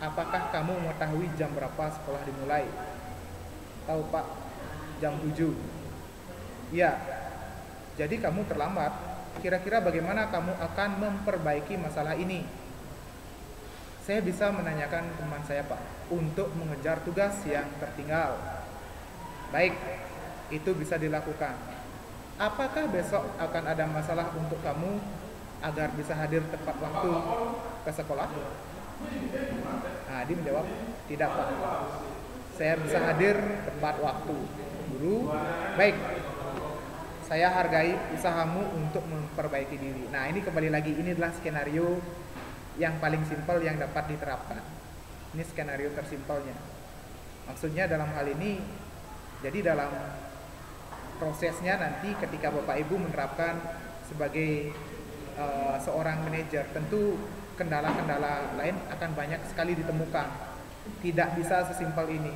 apakah kamu mengetahui jam berapa sekolah dimulai? Tahu Pak, jam 7. Iya, jadi kamu terlambat. Kira-kira bagaimana kamu akan memperbaiki masalah ini? Saya bisa menanyakan teman saya Pak, untuk mengejar tugas yang tertinggal. Baik, itu bisa dilakukan. Apakah besok akan ada masalah untuk kamu agar bisa hadir tepat waktu ke sekolah? Nah, dia menjawab, tidak Pak. Saya bisa hadir tepat waktu. Guru, baik. Saya hargai usahamu untuk memperbaiki diri. Nah, ini kembali lagi, ini adalah skenario yang paling simpel yang dapat diterapkan. Ini skenario tersimpelnya. Maksudnya dalam hal ini, jadi dalam prosesnya nanti ketika Bapak Ibu menerapkan sebagai seorang manajer, tentu kendala-kendala lain akan banyak sekali ditemukan. Tidak bisa sesimpel ini.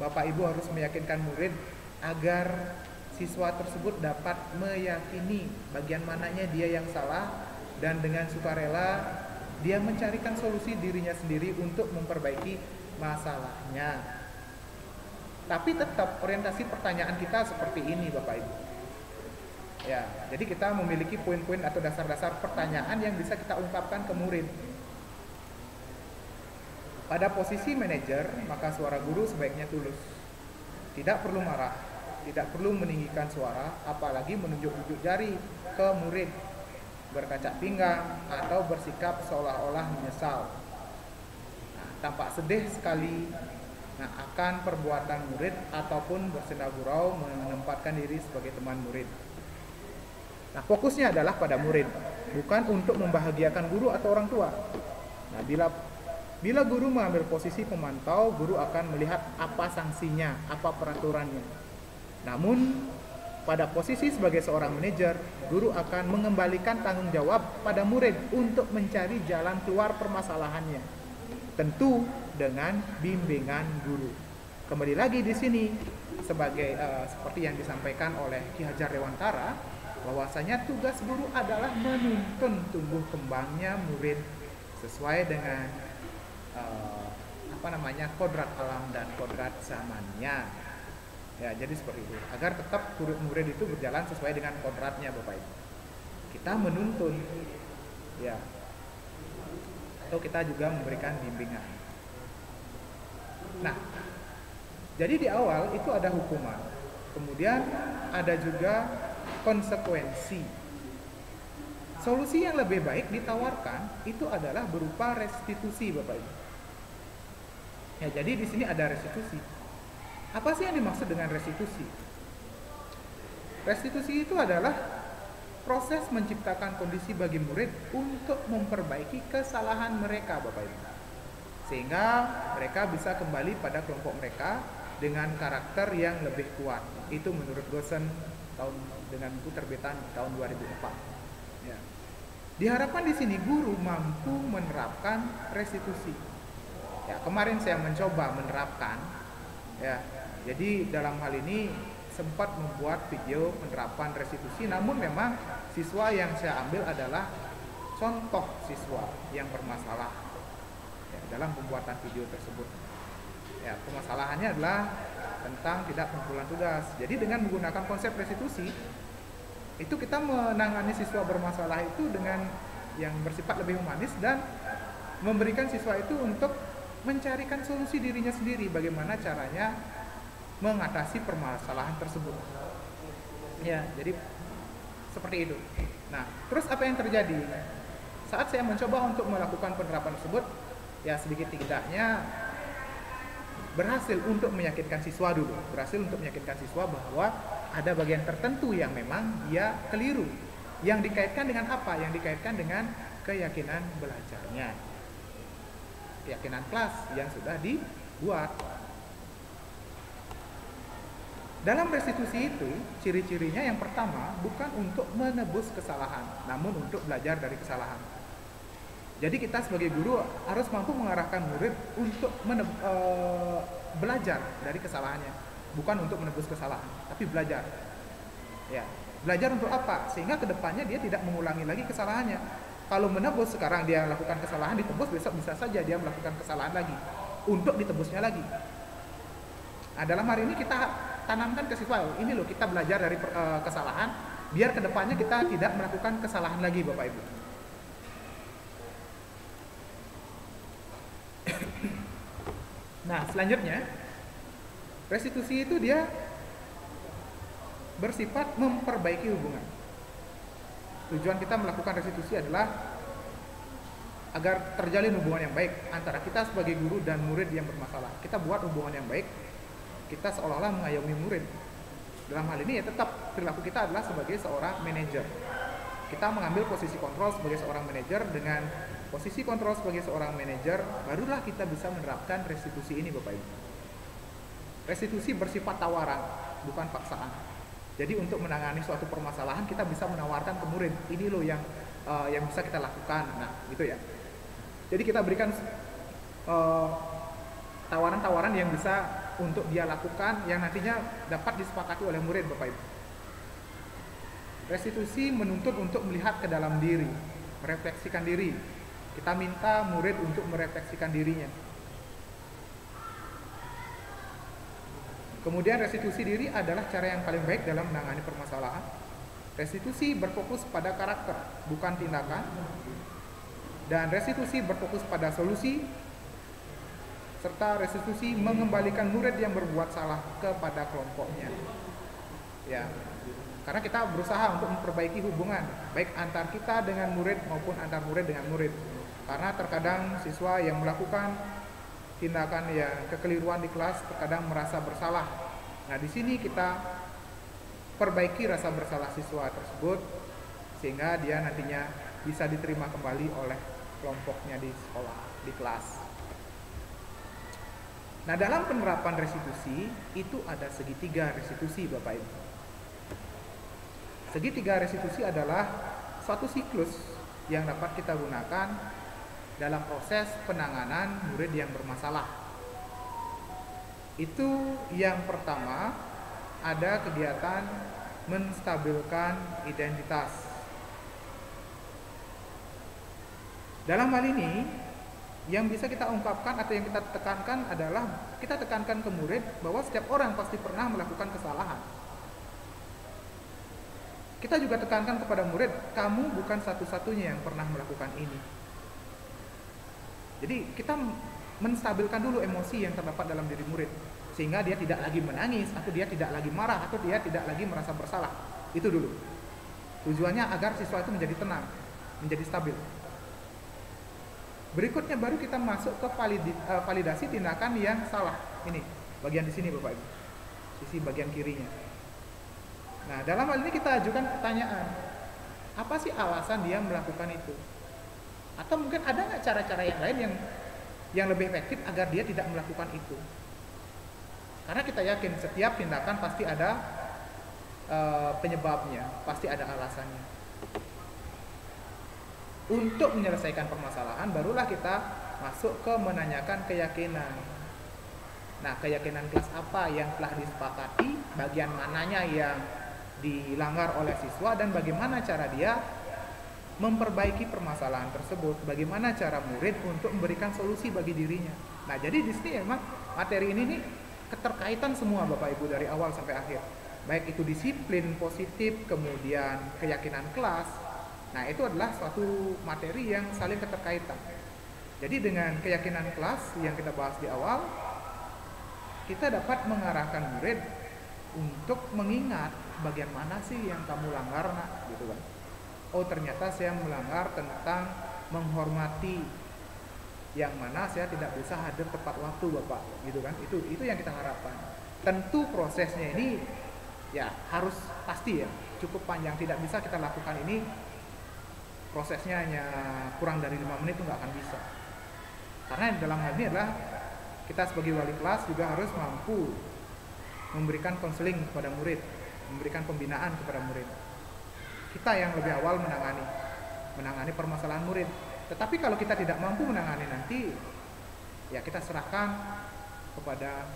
Bapak Ibu harus meyakinkan murid agar siswa tersebut dapat meyakini bagian mananya dia yang salah, dan dengan sukarela dia mencarikan solusi dirinya sendiri untuk memperbaiki masalahnya. Tapi tetap orientasi pertanyaan kita seperti ini Bapak Ibu. Ya, jadi kita memiliki poin-poin atau dasar-dasar pertanyaan yang bisa kita ungkapkan ke murid. Pada posisi manajer, maka suara guru sebaiknya tulus. Tidak perlu marah, tidak perlu meninggikan suara, apalagi menunjuk-nunjuk jari ke murid, berkacak pinggang, atau bersikap seolah-olah menyesal. Nah, tampak sedih sekali akan perbuatan murid ataupun bersenda gurau menempatkan diri sebagai teman murid. Nah, fokusnya adalah pada murid, bukan untuk membahagiakan guru atau orang tua. Nah, bila guru mengambil posisi pemantau, guru akan melihat apa sanksinya, apa peraturannya. Namun, pada posisi sebagai seorang manajer, guru akan mengembalikan tanggung jawab pada murid untuk mencari jalan keluar permasalahannya. Tentu dengan bimbingan guru. Kembali lagi di sini sebagai seperti yang disampaikan oleh Ki Hajar Dewantara, bahwasanya tugas guru adalah menuntun tumbuh kembangnya murid sesuai dengan kodrat alam dan kodrat zamannya. Ya, jadi seperti itu. Agar tetap murid itu berjalan sesuai dengan kodratnya, Bapak Ibu. Kita menuntun, ya, atau kita juga memberikan bimbingan. Nah, jadi di awal itu ada hukuman, kemudian ada juga konsekuensi. Solusi yang lebih baik ditawarkan itu adalah berupa restitusi, Bapak Ibu. Ya, jadi di sini ada restitusi. Apa sih yang dimaksud dengan restitusi? Restitusi itu adalah proses menciptakan kondisi bagi murid untuk memperbaiki kesalahan mereka, Bapak Ibu. Sehingga mereka bisa kembali pada kelompok mereka dengan karakter yang lebih kuat. Itu menurut Gosen dengan buku terbitan tahun 2004. Ya. Diharapkan di sini guru mampu menerapkan restitusi. Ya, kemarin saya mencoba menerapkan, ya. Jadi dalam hal ini sempat membuat video penerapan restitusi, namun memang siswa yang saya ambil adalah contoh siswa yang bermasalah, ya, dalam pembuatan video tersebut. Ya, permasalahannya adalah tentang tidak pengumpulan tugas. Jadi dengan menggunakan konsep restitusi, itu kita menangani siswa bermasalah itu dengan yang bersifat lebih humanis dan memberikan siswa itu untuk mencarikan solusi dirinya sendiri, bagaimana caranya mengatasi permasalahan tersebut. Ya, jadi seperti itu. Nah, terus apa yang terjadi? Saat saya mencoba untuk melakukan penerapan tersebut, ya sedikit tidaknya berhasil untuk meyakinkan siswa dulu. Berhasil untuk meyakinkan siswa bahwa ada bagian tertentu yang memang dia keliru. Yang dikaitkan dengan apa? Yang dikaitkan dengan keyakinan belajarnya. Keyakinan kelas yang sudah dibuat. Dalam restitusi itu, ciri-cirinya yang pertama bukan untuk menebus kesalahan, namun untuk belajar dari kesalahan. Jadi kita sebagai guru harus mampu mengarahkan murid untuk belajar dari kesalahannya, bukan untuk menebus kesalahan, tapi belajar. Ya, belajar untuk apa? Sehingga kedepannya dia tidak mengulangi lagi kesalahannya. Kalau menebus sekarang dia lakukan kesalahan, ditebus besok bisa saja dia melakukan kesalahan lagi untuk ditebusnya lagi. Nah, dalam hari ini kita tanamkan ke siswa, ini loh kita belajar dari kesalahan, biar kedepannya kita tidak melakukan kesalahan lagi, Bapak Ibu. Nah, selanjutnya restitusi itu dia bersifat memperbaiki hubungan. Tujuan kita melakukan restitusi adalah agar terjalin hubungan yang baik antara kita sebagai guru dan murid yang bermasalah. Kita buat hubungan yang baik, kita seolah-olah mengayomi murid. Dalam hal ini ya tetap perilaku kita adalah sebagai seorang manajer. Kita mengambil posisi kontrol sebagai seorang manajer. Dengan posisi kontrol sebagai seorang manajer, barulah kita bisa menerapkan restitusi ini, Bapak Ibu. Restitusi bersifat tawaran, bukan paksaan. Jadi untuk menangani suatu permasalahan kita bisa menawarkan ke murid, ini loh yang bisa kita lakukan. Nah, gitu ya. Jadi kita berikan tawaran-tawaran yang bisa untuk dia lakukan, yang nantinya dapat disepakati oleh murid, Bapak Ibu. Restitusi menuntut untuk melihat ke dalam diri, merefleksikan diri. Kita minta murid untuk merefleksikan dirinya. Kemudian restitusi diri adalah cara yang paling baik dalam menangani permasalahan. Restitusi berfokus pada karakter, bukan tindakan. Dan restitusi berfokus pada solusi. Serta restitusi mengembalikan murid yang berbuat salah kepada kelompoknya. Ya, karena kita berusaha untuk memperbaiki hubungan, baik antar kita dengan murid maupun antar murid dengan murid. Karena terkadang siswa yang melakukan tindakan yang kekeliruan di kelas terkadang merasa bersalah. Nah, di sini kita perbaiki rasa bersalah siswa tersebut sehingga dia nantinya bisa diterima kembali oleh kelompoknya di sekolah, di kelas. Nah, dalam penerapan restitusi itu ada segitiga restitusi, Bapak Ibu. Segitiga restitusi adalah suatu siklus yang dapat kita gunakan dalam proses penanganan murid yang bermasalah. Itu yang pertama, ada kegiatan menstabilkan identitas. Dalam hal ini, yang bisa kita ungkapkan atau yang kita tekankan adalah kita tekankan ke murid bahwa setiap orang pasti pernah melakukan kesalahan. Kita juga tekankan kepada murid, kamu bukan satu-satunya yang pernah melakukan ini. Jadi kita menstabilkan dulu emosi yang terdapat dalam diri murid, sehingga dia tidak lagi menangis, atau dia tidak lagi marah, atau dia tidak lagi merasa bersalah. Itu dulu. Tujuannya agar siswa itu menjadi tenang, menjadi stabil. Berikutnya baru kita masuk ke validasi tindakan yang salah. Ini bagian di sini Bapak Ibu, sisi bagian kirinya. Nah, dalam hal ini kita ajukan pertanyaan, apa sih alasan dia melakukan itu? Atau mungkin ada nggak cara-cara yang lain yang lebih efektif agar dia tidak melakukan itu? Karena kita yakin setiap tindakan pasti ada penyebabnya, pasti ada alasannya. Untuk menyelesaikan permasalahan, barulah kita masuk ke menanyakan keyakinan. Nah, keyakinan kelas apa yang telah disepakati, bagian mananya yang dilanggar oleh siswa, dan bagaimana cara dia memperbaiki permasalahan tersebut, bagaimana cara murid untuk memberikan solusi bagi dirinya. Nah, jadi di sini emang materi ini nih keterkaitan semua Bapak Ibu dari awal sampai akhir. Baik itu disiplin positif, kemudian keyakinan kelas. Nah, itu adalah suatu materi yang saling keterkaitan. Jadi dengan keyakinan kelas yang kita bahas di awal, kita dapat mengarahkan murid untuk mengingat bagian mana sih yang kamu langgar, nak, gitu kan. Oh, ternyata saya melanggar tentang menghormati, yang mana saya tidak bisa hadir tepat waktu, Bapak, gitu kan. Itu yang kita harapkan. Tentu prosesnya ini ya harus pasti ya, cukup panjang, tidak bisa kita lakukan ini prosesnya hanya kurang dari 5 menit, itu nggak akan bisa. Karena dalam hal ini adalah kita sebagai wali kelas juga harus mampu memberikan konseling kepada murid, memberikan pembinaan kepada murid. Kita yang lebih awal menangani permasalahan murid. Tetapi kalau kita tidak mampu menangani nanti, ya kita serahkan kepada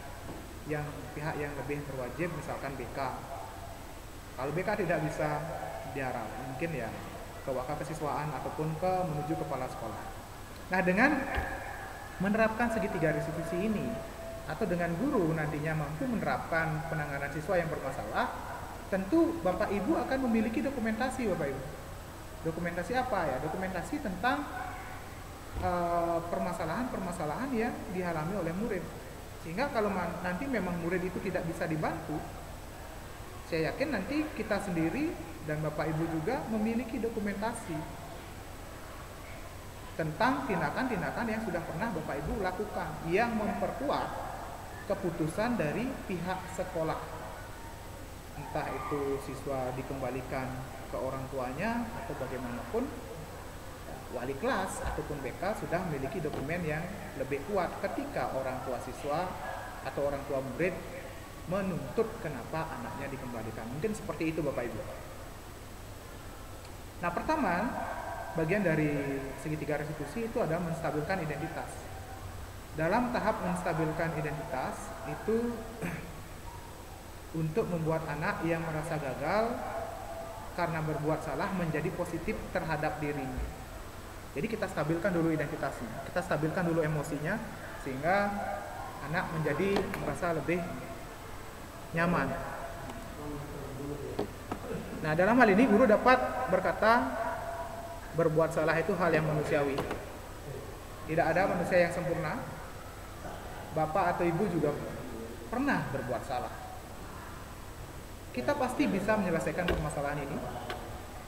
pihak yang lebih berwajib, misalkan BK. Kalau BK tidak bisa, diharap mungkin ya ke wakil kesiswaan ataupun menuju kepala sekolah. Nah, dengan menerapkan segitiga restitusi ini, atau dengan guru nantinya mampu menerapkan penanganan siswa yang bermasalah, tentu Bapak Ibu akan memiliki dokumentasi, Bapak Ibu. Dokumentasi apa ya? Dokumentasi tentang permasalahan-permasalahan yang dialami oleh murid. Sehingga kalau nanti memang murid itu tidak bisa dibantu, saya yakin nanti kita sendiri dan Bapak Ibu juga memiliki dokumentasi tentang tindakan-tindakan yang sudah pernah Bapak Ibu lakukan, yang memperkuat keputusan dari pihak sekolah. Entah itu siswa dikembalikan ke orang tuanya atau bagaimanapun, wali kelas ataupun BK sudah memiliki dokumen yang lebih kuat ketika orang tua siswa atau orang tua murid menuntut kenapa anaknya dikembalikan. Mungkin seperti itu Bapak Ibu. Nah, pertama, bagian dari segitiga restitusi itu adalah menstabilkan identitas. Dalam tahap menstabilkan identitas itu untuk membuat anak yang merasa gagal karena berbuat salah menjadi positif terhadap dirinya. Jadi kita stabilkan dulu identitasnya, kita stabilkan dulu emosinya, sehingga anak menjadi merasa lebih nyaman. Nah, dalam hal ini guru dapat berkata, berbuat salah itu hal yang manusiawi. Tidak ada manusia yang sempurna. Bapak atau ibu juga pernah berbuat salah. Kita pasti bisa menyelesaikan permasalahan ini.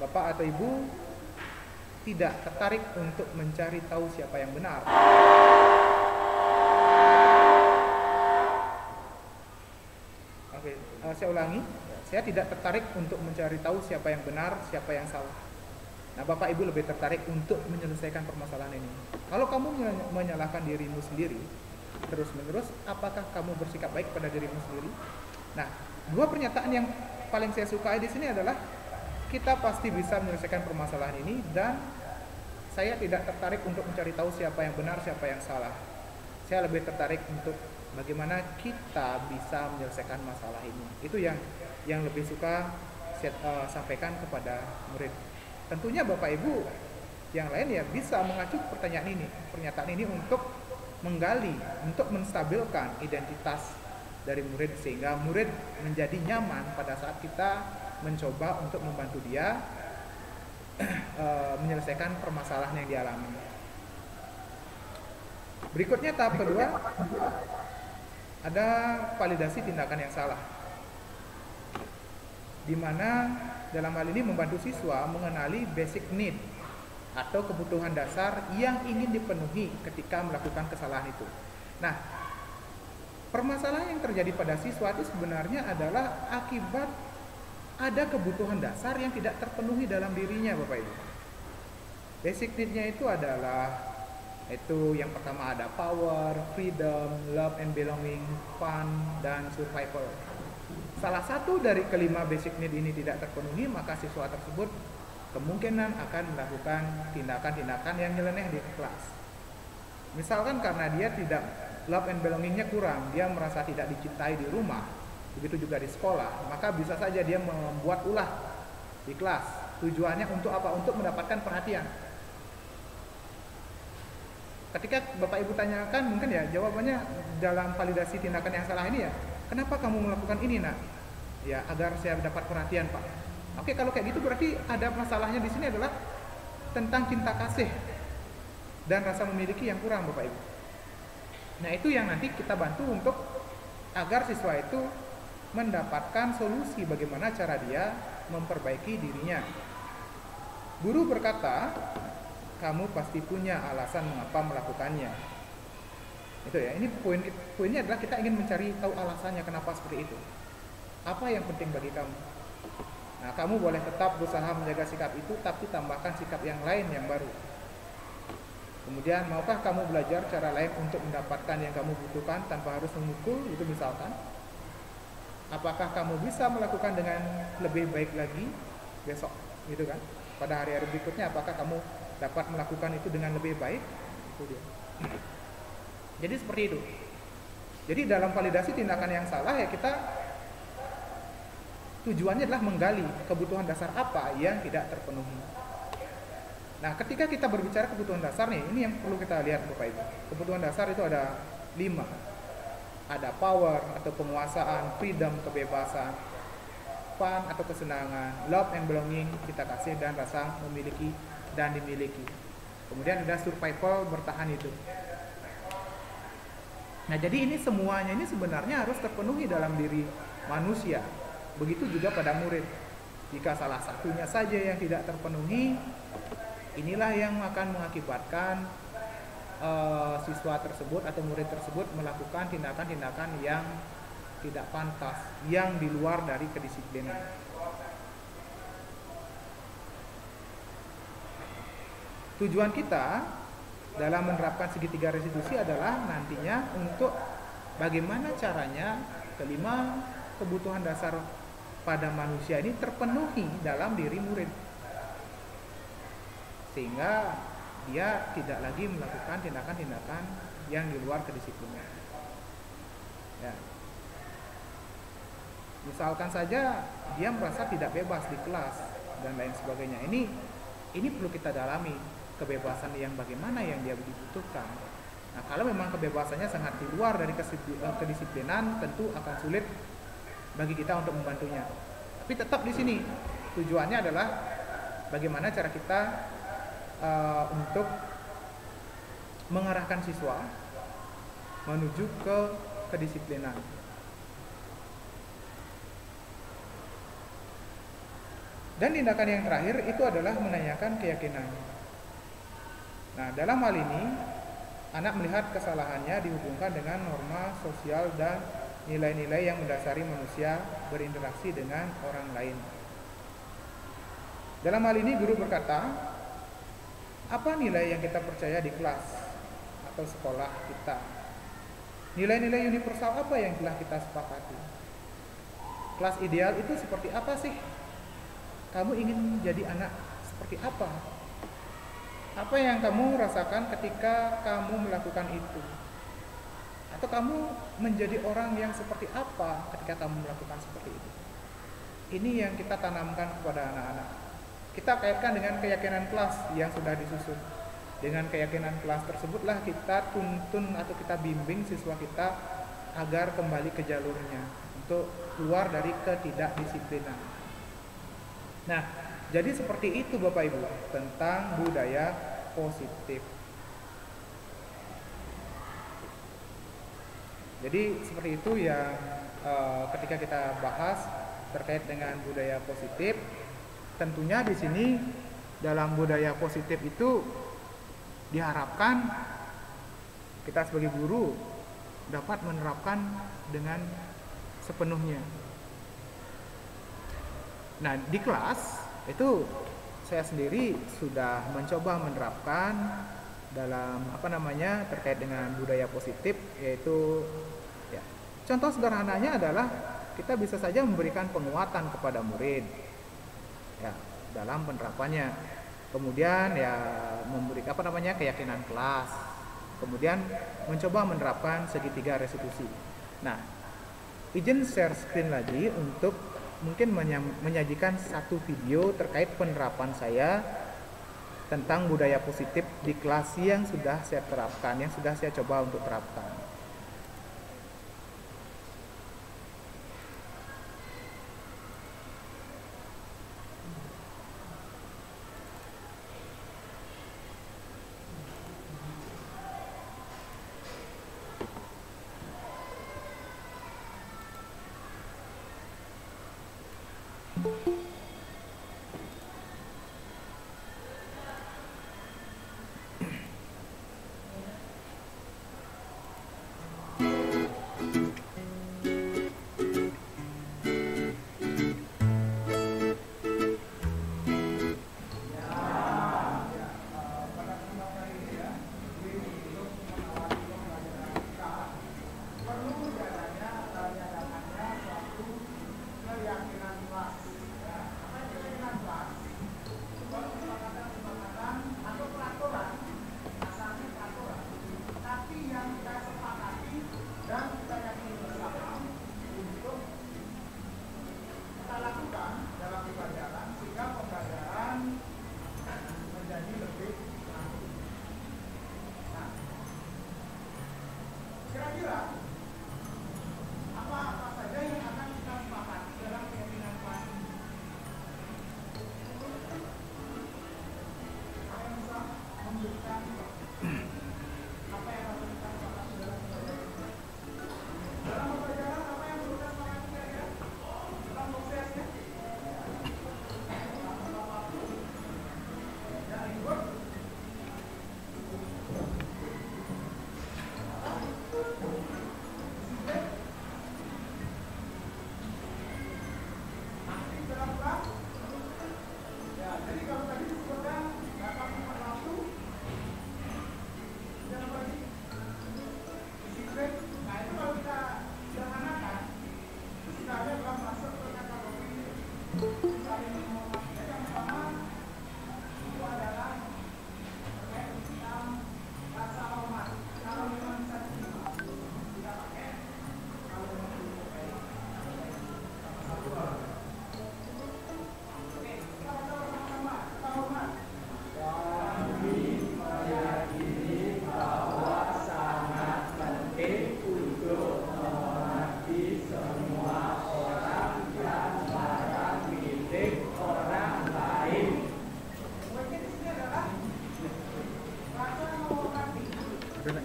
Bapak atau ibu tidak tertarik untuk mencari tahu siapa yang benar. Oke, saya ulangi. Saya tidak tertarik untuk mencari tahu siapa yang benar, siapa yang salah. Nah, Bapak Ibu lebih tertarik untuk menyelesaikan permasalahan ini. Kalau kamu menyalahkan dirimu sendiri terus-menerus, apakah kamu bersikap baik pada dirimu sendiri? Nah, dua pernyataan yang paling saya sukai di sini adalah kita pasti bisa menyelesaikan permasalahan ini, dan saya tidak tertarik untuk mencari tahu siapa yang benar, siapa yang salah. Saya lebih tertarik untuk bagaimana kita bisa menyelesaikan masalah ini. Itu yang lebih suka sampaikan kepada murid. Tentunya Bapak Ibu yang lain ya bisa mengacu pernyataan ini untuk menggali, untuk menstabilkan identitas dari murid sehingga murid menjadi nyaman pada saat kita mencoba untuk membantu dia menyelesaikan permasalahan yang dialami. Berikutnya tahap kedua, ada validasi tindakan yang salah, di mana dalam hal ini membantu siswa mengenali basic need atau kebutuhan dasar yang ingin dipenuhi ketika melakukan kesalahan itu. Nah, permasalahan yang terjadi pada siswa itu sebenarnya adalah akibat ada kebutuhan dasar yang tidak terpenuhi dalam dirinya, Bapak Ibu. Basic need-nya itu adalah yang pertama ada power, freedom, love and belonging, fun, dan survival. Salah satu dari kelima basic need ini tidak terpenuhi, maka siswa tersebut kemungkinan akan melakukan tindakan-tindakan yang nyeleneh di kelas. Misalkan karena dia tidak love and belongingnya kurang, dia merasa tidak dicintai di rumah, begitu juga di sekolah, maka bisa saja dia membuat ulah di kelas. Tujuannya untuk apa? Untuk mendapatkan perhatian. Ketika Bapak Ibu tanyakan, mungkin ya jawabannya dalam validasi tindakan yang salah ini ya, kenapa kamu melakukan ini, Nak? Ya, agar saya dapat perhatian, Pak. Oke, kalau kayak gitu berarti ada masalahnya di sini adalah tentang cinta kasih dan rasa memiliki yang kurang, Bapak Ibu. Nah, itu yang nanti kita bantu untuk agar siswa itu mendapatkan solusi bagaimana cara dia memperbaiki dirinya. Guru berkata, kamu pasti punya alasan mengapa melakukannya. Itu ya, ini poinnya adalah kita ingin mencari tahu alasannya kenapa seperti itu. Apa yang penting bagi kamu? Nah, kamu boleh tetap berusaha menjaga sikap itu, tapi tambahkan sikap yang lain yang baru. Kemudian, maukah kamu belajar cara lain untuk mendapatkan yang kamu butuhkan tanpa harus memukul, itu misalkan. Apakah kamu bisa melakukan dengan lebih baik lagi besok, gitu kan? Pada hari-hari berikutnya, apakah kamu dapat melakukan itu dengan lebih baik? Itu dia. Jadi seperti itu. Jadi dalam validasi tindakan yang salah ya kita tujuannya adalah menggali kebutuhan dasar apa yang tidak terpenuhi. Nah, ketika kita berbicara kebutuhan dasar nih, ini yang perlu kita lihat Bapak Ibu. Kebutuhan dasar itu ada 5. Ada power atau penguasaan, freedom, kebebasan, fun atau kesenangan, love and belonging, kita kasih, dan rasa memiliki dan dimiliki. Kemudian ada survival, bertahan hidup. Nah, jadi ini semuanya ini sebenarnya harus terpenuhi dalam diri manusia. Begitu juga pada murid. Jika salah satunya saja yang tidak terpenuhi, inilah yang akan mengakibatkan siswa tersebut atau murid tersebut melakukan tindakan-tindakan yang tidak pantas, yang di luar dari kedisiplinan. Tujuan kita dalam menerapkan segitiga restitusi adalah nantinya untuk bagaimana caranya kelima kebutuhan dasar pada manusia ini terpenuhi dalam diri murid, sehingga dia tidak lagi melakukan tindakan-tindakan yang di luar kedisiplinan. Ya. Misalkan saja dia merasa tidak bebas di kelas dan lain sebagainya. Ini perlu kita dalami, kebebasan yang bagaimana yang dia dibutuhkan. Nah, kalau memang kebebasannya sangat di luar dari kedisiplinan, tentu akan sulit bagi kita untuk membantunya. Tapi tetap di sini tujuannya adalah bagaimana cara kita untuk mengarahkan siswa menuju ke kedisiplinan. Dan tindakan yang terakhir itu adalah menanyakan keyakinannya. Nah, dalam hal ini anak melihat kesalahannya dihubungkan dengan norma sosial dan nilai-nilai yang mendasari manusia berinteraksi dengan orang lain. Dalam hal ini guru berkata, apa nilai yang kita percaya di kelas atau sekolah kita? Nilai-nilai universal apa yang telah kita sepakati? Kelas ideal itu seperti apa sih? Kamu ingin jadi anak seperti apa? Apa yang kamu rasakan ketika kamu melakukan itu? Atau kamu menjadi orang yang seperti apa ketika kamu melakukan seperti itu? Ini yang kita tanamkan kepada anak-anak. Kita kaitkan dengan keyakinan kelas yang sudah disusun. Dengan keyakinan kelas tersebutlah kita tuntun atau kita bimbing siswa kita agar kembali ke jalurnya untuk keluar dari ketidakdisiplinan. Nah, jadi seperti itu Bapak Ibu tentang budaya positif. Jadi seperti itu yang ketika kita bahas terkait dengan budaya positif, tentunya di sini dalam budaya positif itu diharapkan kita sebagai guru dapat menerapkan dengan sepenuhnya. Nah, di kelas itu saya sendiri sudah mencoba menerapkan dalam terkait dengan budaya positif, yaitu ya, contoh sederhananya adalah kita bisa saja memberikan penguatan kepada murid ya dalam penerapannya, kemudian ya memberikan keyakinan kelas, kemudian mencoba menerapkan segitiga restitusi. Nah, izin share screen lagi untuk mungkin menyajikan satu video terkait penerapan saya tentang budaya positif di kelas yang sudah saya terapkan, yang sudah saya coba untuk terapkan.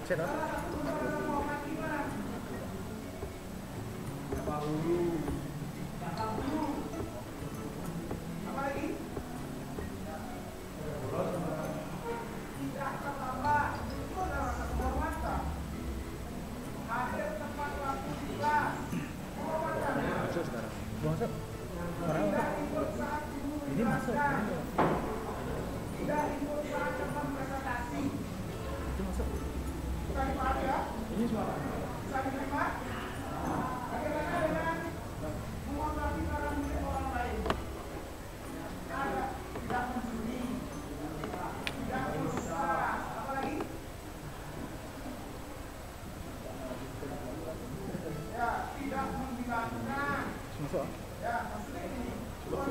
Chat apa? Masuk sekarang. Masuk. Orang ini masuk. Itu masuk. Ini suara. Bagaimana dengan menghormati para murid orang lain? Tidak mencuri, tidak berdosa, apa lagi? Ya, tidak menghilangkan. Ya, maksudnya ini. Baik,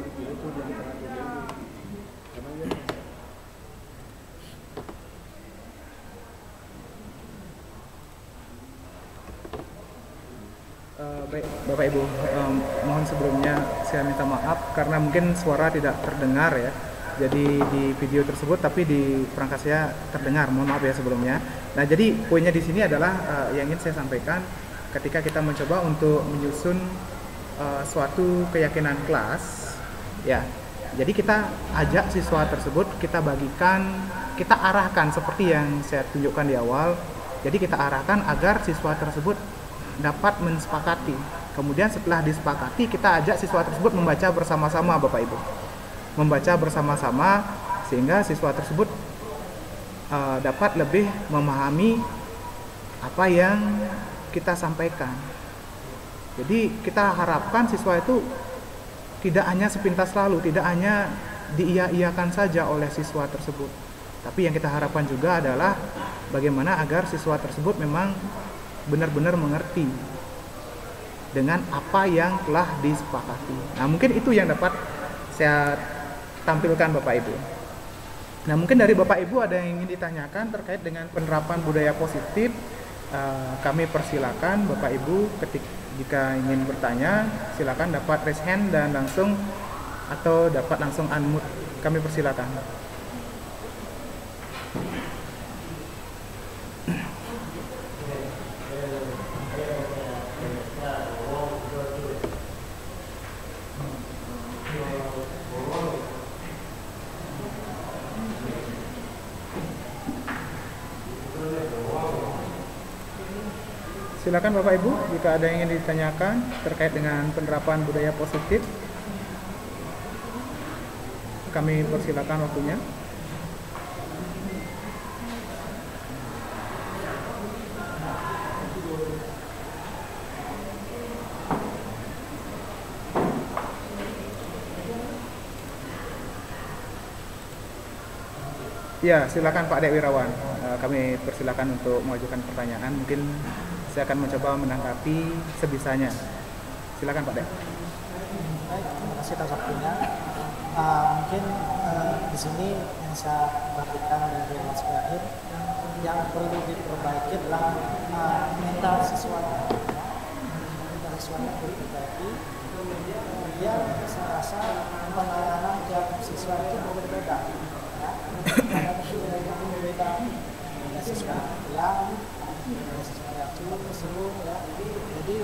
Bapak Ibu, mohon sebelumnya saya minta maaf karena mungkin suara tidak terdengar ya. Jadi di video tersebut, tapi di perangkat saya terdengar. Mohon maaf ya sebelumnya. Nah, jadi poinnya di sini adalah yang ingin saya sampaikan ketika kita mencoba untuk menyusun suatu keyakinan kelas, ya. Jadi kita ajak siswa tersebut, kita bagikan, kita arahkan seperti yang saya tunjukkan di awal. Jadi kita arahkan agar siswa tersebut dapat mensepakati. Kemudian setelah disepakati, kita ajak siswa tersebut membaca bersama-sama, Bapak Ibu. Membaca bersama-sama sehingga siswa tersebut dapat lebih memahami apa yang kita sampaikan. Jadi kita harapkan siswa itu tidak hanya sepintas lalu, tidak hanya diiya-iyakan saja oleh siswa tersebut. Tapi yang kita harapkan juga adalah bagaimana agar siswa tersebut memang benar-benar mengerti dengan apa yang telah disepakati. Nah, mungkin itu yang dapat saya tampilkan Bapak Ibu. Nah, mungkin dari Bapak Ibu ada yang ingin ditanyakan terkait dengan penerapan budaya positif. Kami persilakan Bapak Ibu jika ingin bertanya, silakan dapat raise hand dan langsung atau dapat langsung unmute. Kami persilakan. Silakan Bapak Ibu, jika ada yang ingin ditanyakan terkait dengan penerapan budaya positif, kami persilakan waktunya. Ya, silakan Pak Dek Wirawan. Kami persilakan untuk mengajukan pertanyaan. Mungkin saya akan mencoba menanggapi sebisanya. Silakan Pak Dek. Baik, terima kasih atas waktunya. Mungkin di sini yang saya perhatikan dari Mas Bahir, yang perlu diperbaiki adalah mental siswanya. Mental siswanya perlu diperbaiki. Kemudian saya rasa penanganan tiap siswa itu berbeda. Ya. Ada yang berbeda. Ada siswa yang cepat tersebut ya. Jadi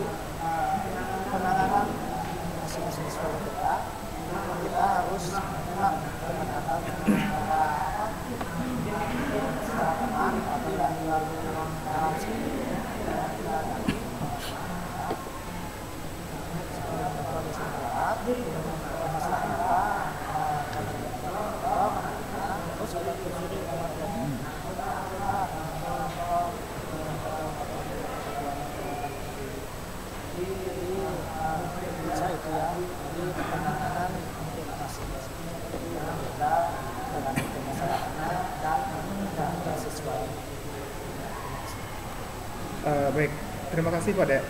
penanganan masing-masing siswa berbeda. Kita harus memang menanganan secara tenang, tapi dalam Baik, terima kasih Pak Dek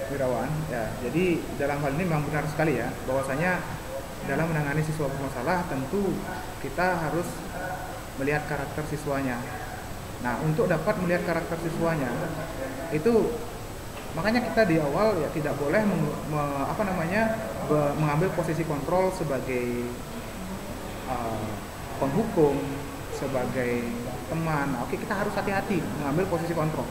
Wirawan. Ya, jadi dalam hal ini memang benar sekali ya, bahwasanya dalam menangani siswa bermasalah tentu kita harus melihat karakter siswanya. Nah, untuk dapat melihat karakter siswanya itu makanya kita di awal ya tidak boleh mengambil posisi kontrol sebagai penghukum, sebagai teman. Nah, oke, kita harus hati-hati mengambil posisi kontrol.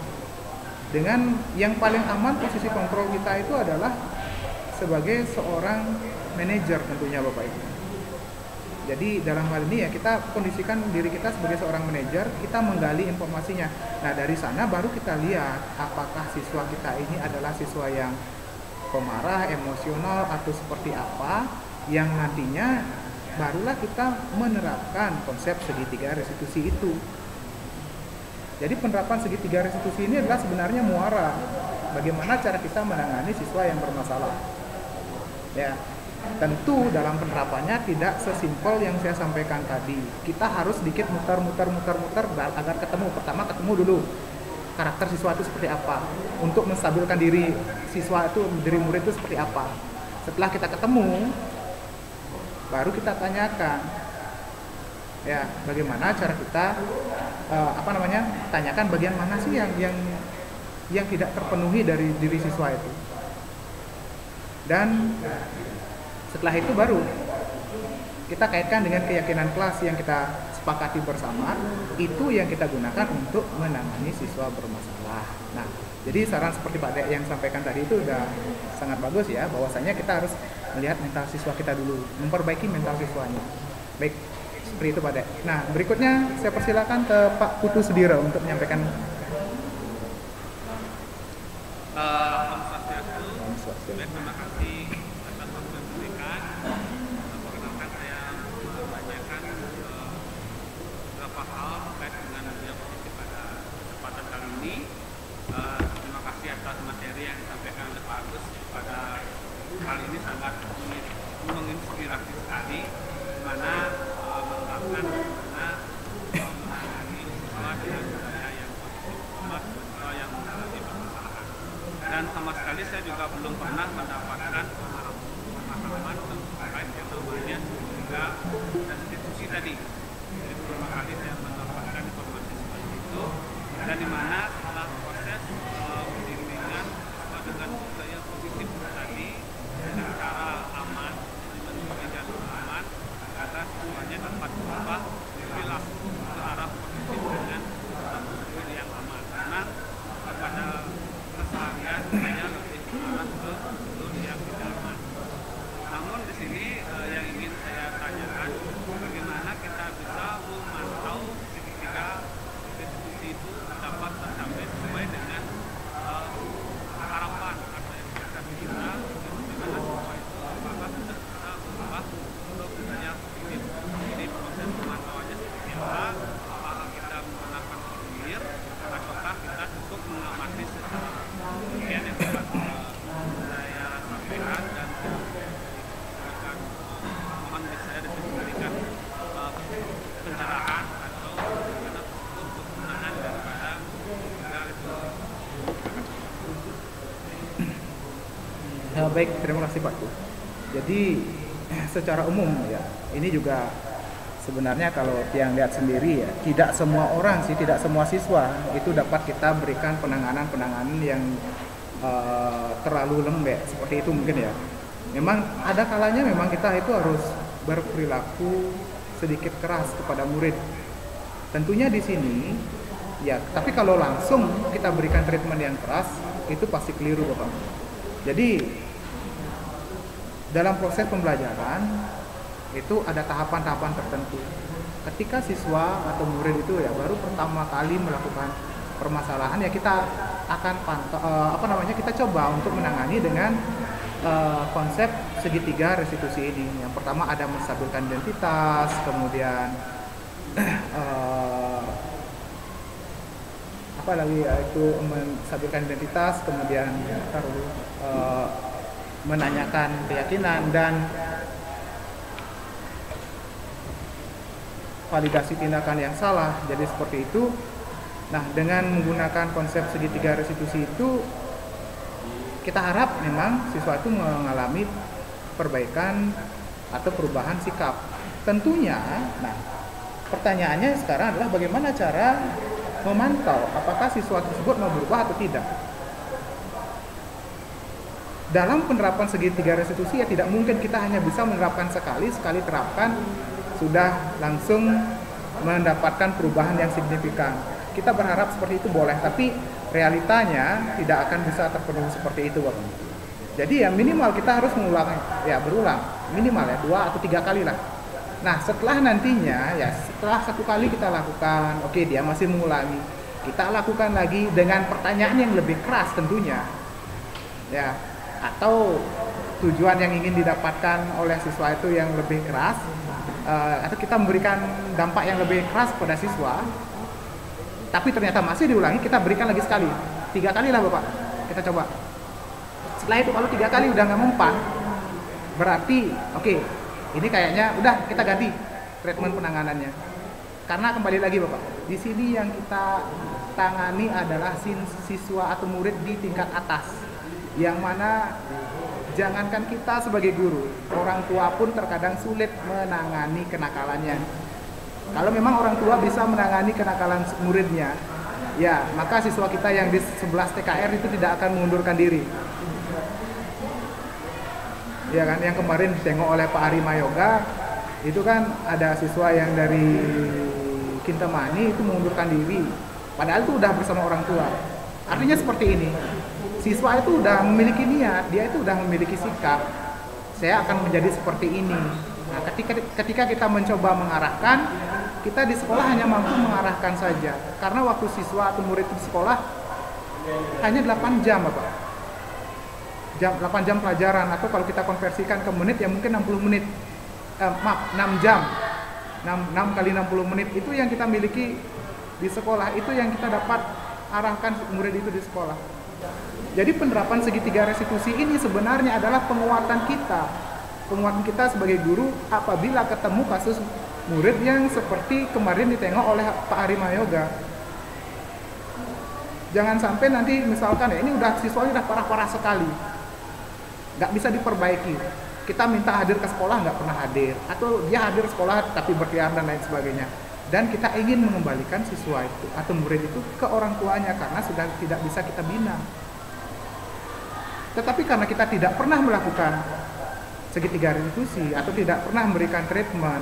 Dengan yang paling aman posisi kontrol kita itu adalah sebagai seorang manajer tentunya Bapak Ibu. Jadi dalam hal ini ya kita kondisikan diri kita sebagai seorang manajer, kita menggali informasinya. Nah, dari sana baru kita lihat apakah siswa kita ini adalah siswa yang pemarah, emosional atau seperti apa, yang nantinya barulah kita menerapkan konsep segitiga restitusi itu. Jadi penerapan segitiga restitusi ini adalah sebenarnya muara bagaimana cara kita menangani siswa yang bermasalah. Ya, tentu dalam penerapannya tidak sesimpel yang saya sampaikan tadi. Kita harus sedikit muter agar ketemu. Pertama ketemu dulu karakter siswa itu seperti apa, untuk menstabilkan diri siswa itu, diri murid itu seperti apa. Setelah kita ketemu, baru kita tanyakan ya bagaimana cara kita tanyakan bagian mana sih yang tidak terpenuhi dari diri siswa itu, dan setelah itu baru kita kaitkan dengan keyakinan kelas yang kita sepakati bersama, itu yang kita gunakan untuk menangani siswa bermasalah. Nah, jadi saran seperti Pak Dek yang sampaikan tadi itu udah sangat bagus ya, bahwasanya kita harus melihat mental siswa kita dulu, memperbaiki mental siswanya. Baik, seperti itu Pak Dek. Nah, berikutnya saya persilakan ke Pak Putu Sudiro untuk menyampaikan. Terima kasih atas waktu yang diberikan. Perkenalkan, saya membacakan beberapa hal terkait dengan budaya positif pada kesempatan kali ini. Terima kasih atas materi yang disampaikan oleh Pak Agus. Pada kali ini sangat menginspirasi sekali, di mana menerapkan menangani siswa dengan budaya yang positif, siswa yang mengalami permasalahan. Dan sama sekali saya juga belum pernah mendapatkan pemahaman terkait yang namanya juga restitusi tadi. Jadi pertama kali saya mendapatkan informasi seperti itu, dan di mana setelah proses bimbingan dengan budaya positif tadi dengan cara aman, dengan pendidikan aman, agar semuanya dapat berubah perilaku ke arah positif dengan perilaku yang aman. Karena pada keseharian saya lebih arah ke jalur yang tidak aman. Namun di sini yang ingin saya tanyakan, bagaimana kita bisa memantau ketika restitusi itu dapat tercapai sesuai dengan harapan atau ekspektasi kita, bagaimana siswa itu apakah sudah bisa berubah untuk budaya positif. Jadi proses pemantauannya seperti apa? Apakah kita menggunakan formulir ataukah kita cukup mengamati secara demikian yang dapat saya sampaikan, dan mohon bisa diberikan pencerahan atau bagaimana prosedur penggunaan daripada restitusi. Ya, baik, terima kasih Pak Ku. Jadi secara umum ya, ini juga sebenarnya kalau yang lihat sendiri ya, tidak semua orang sih, tidak semua siswa itu dapat kita berikan penanganan yang terlalu lembek seperti itu mungkin ya. Memang ada kalanya memang kita itu harus berperilaku sedikit keras kepada murid. Tentunya di sini ya, tapi kalau langsung kita berikan treatment yang keras itu pasti keliru Bapak. Jadi dalam proses pembelajaran itu ada tahapan-tahapan tertentu. Ketika siswa atau murid itu ya baru pertama kali melakukan permasalahan, ya kita akan kita coba untuk menangani dengan konsep segitiga restitusi ini. Yang pertama ada menstabilkan identitas, kemudian itu menstabilkan identitas, kemudian menanyakan keyakinan dan validasi tindakan yang salah. Jadi seperti itu. Nah, dengan menggunakan konsep segitiga restitusi itu, kita harap memang siswa itu mengalami perbaikan atau perubahan sikap. Tentunya, nah pertanyaannya sekarang adalah bagaimana cara memantau apakah siswa tersebut mau berubah atau tidak. Dalam penerapan segitiga restitusi ya tidak mungkin kita hanya bisa menerapkan sekali terapkan sudah langsung mendapatkan perubahan yang signifikan. Kita berharap seperti itu boleh, tapi realitanya tidak akan bisa terpenuhi seperti itu Bapak. Jadi ya minimal kita harus berulang minimal ya 2 atau 3 kali lah. Nah setelah nantinya ya setelah 1 kali kita lakukan, oke dia masih mengulangi, kita lakukan lagi dengan pertanyaan yang lebih keras tentunya ya, atau tujuan yang ingin didapatkan oleh siswa itu yang lebih keras, atau kita memberikan dampak yang lebih keras pada siswa, tapi ternyata masih diulangi, kita berikan lagi sekali, 3 kali lah Bapak, kita coba. Setelah itu kalau 3 kali udah nggak mempan, berarti oke, ini kayaknya udah kita ganti treatment penanganannya. Karena kembali lagi Bapak, di sini yang kita tangani adalah siswa atau murid di tingkat atas, yang mana jangankan kita sebagai guru, orang tua pun terkadang sulit menangani kenakalannya. Kalau memang orang tua bisa menangani kenakalan muridnya, ya maka siswa kita yang di 11 TKR itu tidak akan mengundurkan diri. Ya kan, yang kemarin ditengok oleh Pak Ari Mayoga, itu kan ada siswa yang dari Kintamani itu mengundurkan diri. Padahal itu udah bersama orang tua. Artinya seperti ini. Siswa itu udah memiliki niat, dia itu udah memiliki sikap. Saya akan menjadi seperti ini. Nah, ketika kita mencoba mengarahkan, kita di sekolah hanya mampu mengarahkan saja. Karena waktu siswa atau murid di sekolah hanya 8 jam, Bapak. 8 jam pelajaran, atau kalau kita konversikan ke menit ya mungkin 60 menit. 6 jam. 6 kali 60 menit itu yang kita miliki di sekolah, itu yang kita dapat arahkan murid itu di sekolah. Jadi penerapan segitiga restitusi ini sebenarnya adalah penguatan kita sebagai guru apabila ketemu kasus murid yang seperti kemarin ditengok oleh Pak Ari Mayoga. Jangan sampai nanti misalkan ya ini udah siswanya udah parah-parah sekali, nggak bisa diperbaiki, kita minta hadir ke sekolah nggak pernah hadir, atau dia hadir sekolah tapi berkeliaran dan lain sebagainya, dan kita ingin mengembalikan siswa itu atau murid itu ke orang tuanya karena sudah tidak bisa kita bina. Tetapi karena kita tidak pernah melakukan segitiga restitusi atau tidak pernah memberikan treatment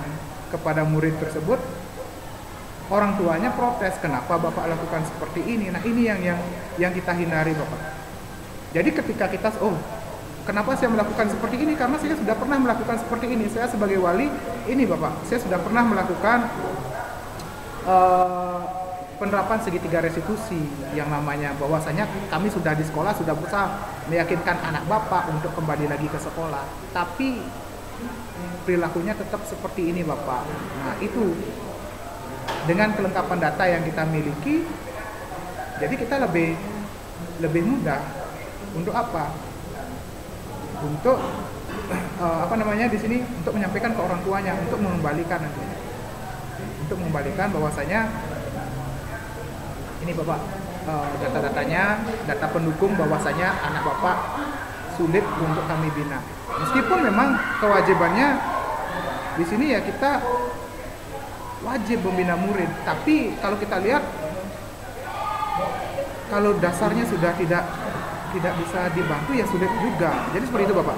kepada murid tersebut, orang tuanya protes, kenapa Bapak lakukan seperti ini? Nah, ini yang kita hindari, Bapak. Jadi ketika kita, kenapa saya melakukan seperti ini? Karena saya sudah pernah melakukan seperti ini. Saya sebagai wali, ini Bapak, saya sudah pernah melakukan penerapan segitiga restitusi yang namanya bahwasanya kami sudah di sekolah sudah berusaha meyakinkan anak Bapak untuk kembali lagi ke sekolah, tapi perilakunya tetap seperti ini Bapak. Nah, itu dengan kelengkapan data yang kita miliki, jadi kita lebih mudah untuk apa? Untuk di sini untuk menyampaikan ke orang tuanya untuk mengembalikan nantinya. Untuk mengembalikan bahwasanya ini Bapak, data-datanya, data pendukung bahwasanya anak Bapak sulit untuk kami bina. Meskipun memang kewajibannya di sini ya kita wajib membina murid, tapi kalau kita lihat kalau dasarnya sudah tidak bisa dibantu ya sulit juga. Jadi seperti itu Bapak.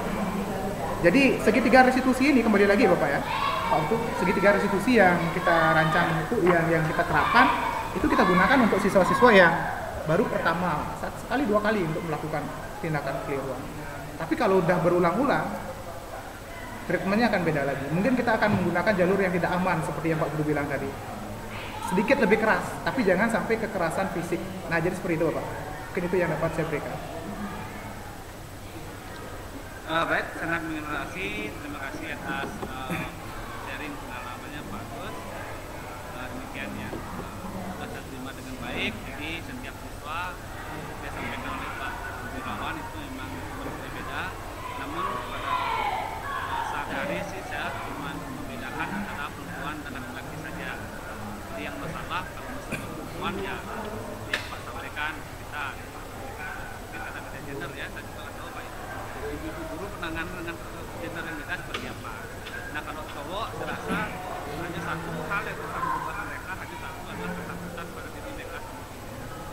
Jadi segitiga restitusi ini kembali lagi Bapak ya. Untuk segitiga restitusi yang kita rancang itu yang kita terapkan itu kita gunakan untuk siswa-siswa yang baru pertama, sekali 2 kali untuk melakukan tindakan keliruan. Tapi kalau udah berulang-ulang, treatmentnya akan beda lagi. Mungkin kita akan menggunakan jalur yang tidak aman seperti yang Pak Guru bilang tadi. Sedikit lebih keras, tapi jangan sampai kekerasan fisik. Nah, jadi seperti itu Bapak. Mungkin itu yang dapat saya berikan. Baik, sangat terima kasih atas sharing pengalamannya Pak Gus. Demikian ya. Saya terima dengan baik. Jadi setiap siswa saya sampaikan oleh Pak Gurawan itu memang berbeda. Namun pada saat hari sih saya cuma membedakan antara perempuan dan laki-laki saja. Jadi yang masalah kalau masalah perempuan ya yang Pak sampaikan kita mungkin karena beda gender ya, saya juga nggak tahu Pak ibu guru penanganan dengan gender yang beda seperti apa. Nah kalau cowok saya rasa hanya satu hal yang bisa membuat mereka hanya satu adalah ketakutan pada diri mereka.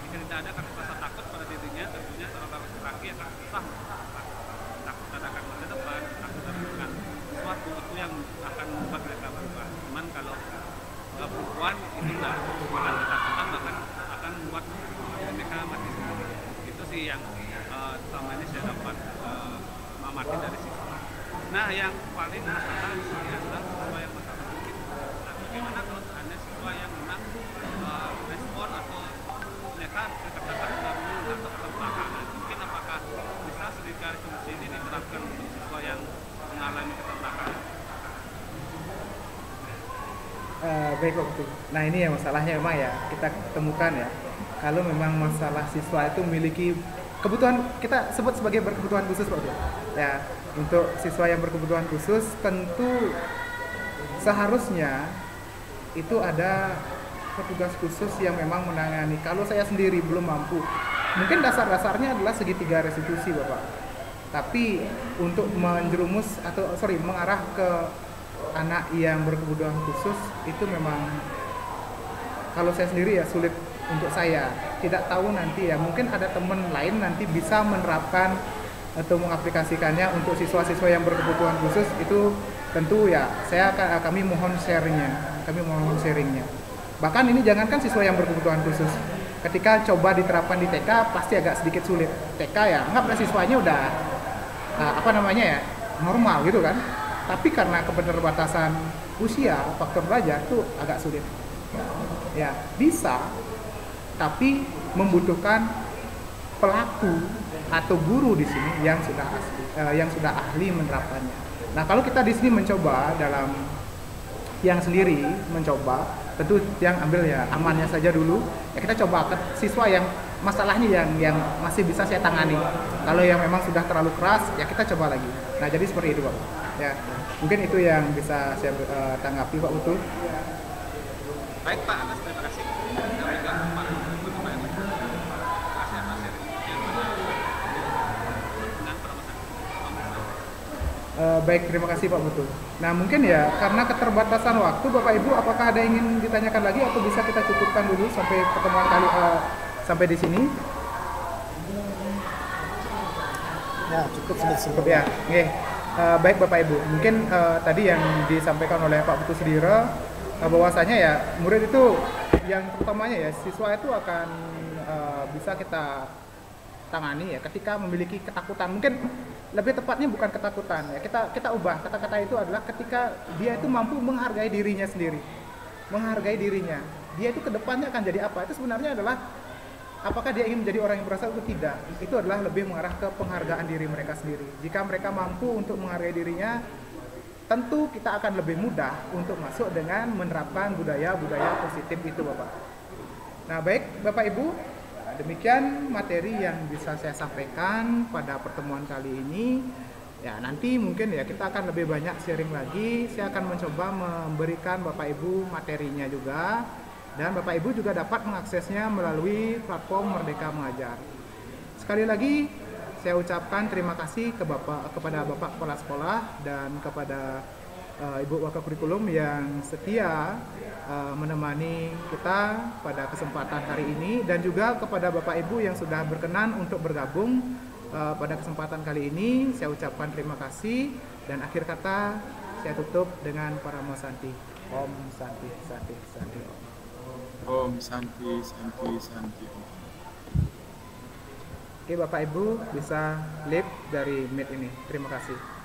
Jika tidak ada rasa takut pada dirinya, tentunya seorang laki-laki akan susah takut akan masa depan, takut akan sesuatu itu yang akan membuat mereka berubah. Cuman kalau perempuan itu enggak akan ketakutan, bahkan akan membuat mereka mati sendiri. Itu sih yang selama ini saya dapat mengamati dari siswa. Nah yang paling masalah di sini adalah siswa yang masalah mungkin. Nah, bagaimana kalau ada siswa yang memang respon atau mereka katakan sudah menunggu atau keterpaksaan, mungkin apakah bisa sedikit restitusi ini diterapkan untuk siswa yang mengalami keterpaksaan? Baik Pak Putu. Nah ini ya masalahnya memang ya kita temukan ya. Kalau memang masalah siswa itu memiliki kebutuhan, kita sebut sebagai berkebutuhan khusus Pak Putu. Ya, untuk siswa yang berkebutuhan khusus tentu seharusnya itu ada petugas khusus yang memang menangani. Kalau saya sendiri belum mampu, mungkin dasar-dasarnya adalah segitiga restitusi Bapak. Tapi untuk menjerumus atau mengarah ke anak yang berkebutuhan khusus itu memang kalau saya sendiri ya sulit untuk saya. Tidak tahu nanti ya, mungkin ada teman lain nanti bisa menerapkan atau mengaplikasikannya untuk siswa-siswa yang berkebutuhan khusus. Itu tentu ya kami mohon sharingnya. Bahkan ini jangankan siswa yang berkebutuhan khusus, ketika coba diterapkan di TK pasti agak sedikit sulit. TK ya anggaplah siswanya udah normal gitu kan, tapi karena keterbatasan usia, faktor belajar itu agak sulit. Ya bisa, tapi membutuhkan pelaku atau guru di sini yang sudah ahli menerapkannya. Nah, kalau kita di sini mencoba dalam yang sendiri tentu yang ambil ya amannya saja dulu. Ya kita coba ke siswa yang masalahnya yang masih bisa saya tangani. Kalau yang memang sudah terlalu keras, ya kita coba lagi. Nah, jadi seperti itu, Pak. Ya, mungkin itu yang bisa saya tanggapi, Pak Utu. Baik Pak, atas terima kasih. Kami juga Pak beberapa yang lain. Terima kasih atas Baik, terima kasih Pak Putu. Nah, mungkin ya karena keterbatasan waktu, Bapak Ibu, apakah ada yang ingin ditanyakan lagi atau bisa kita cukupkan dulu sampai pertemuan sampai di sini? Ya, cukup Cukup ya. Oke. Baik Bapak Ibu, mungkin tadi yang disampaikan oleh Pak Putu Sudiro bahwasanya ya murid itu yang utamanya ya siswa itu akan bisa kita tangani ya ketika memiliki ketakutan. Mungkin lebih tepatnya bukan ketakutan ya, kita ubah kata-kata itu adalah ketika dia itu mampu menghargai dirinya sendiri, menghargai dirinya, dia itu kedepannya akan jadi apa, itu sebenarnya adalah apakah dia ingin menjadi orang yang berasa atau tidak. Itu adalah lebih mengarah ke penghargaan diri mereka sendiri. Jika mereka mampu untuk menghargai dirinya, tentu kita akan lebih mudah untuk masuk dengan menerapkan budaya-budaya positif itu, Bapak. Nah, baik Bapak Ibu, demikian materi yang bisa saya sampaikan pada pertemuan kali ini. Ya, nanti mungkin ya kita akan lebih banyak sharing lagi. Saya akan mencoba memberikan Bapak Ibu materinya juga, dan Bapak Ibu juga dapat mengaksesnya melalui platform Merdeka Mengajar. Sekali lagi saya ucapkan terima kasih kepada Bapak Kepala Sekolah dan kepada Ibu Wakil Kurikulum yang setia menemani kita pada kesempatan hari ini, dan juga kepada Bapak Ibu yang sudah berkenan untuk bergabung pada kesempatan kali ini. Saya ucapkan terima kasih, dan akhir kata saya tutup dengan Paramo Santi. Om Santi Santi Santi Om. Om Santi Santi Santi Om. Oke Bapak Ibu bisa leave dari Meet ini. Terima kasih.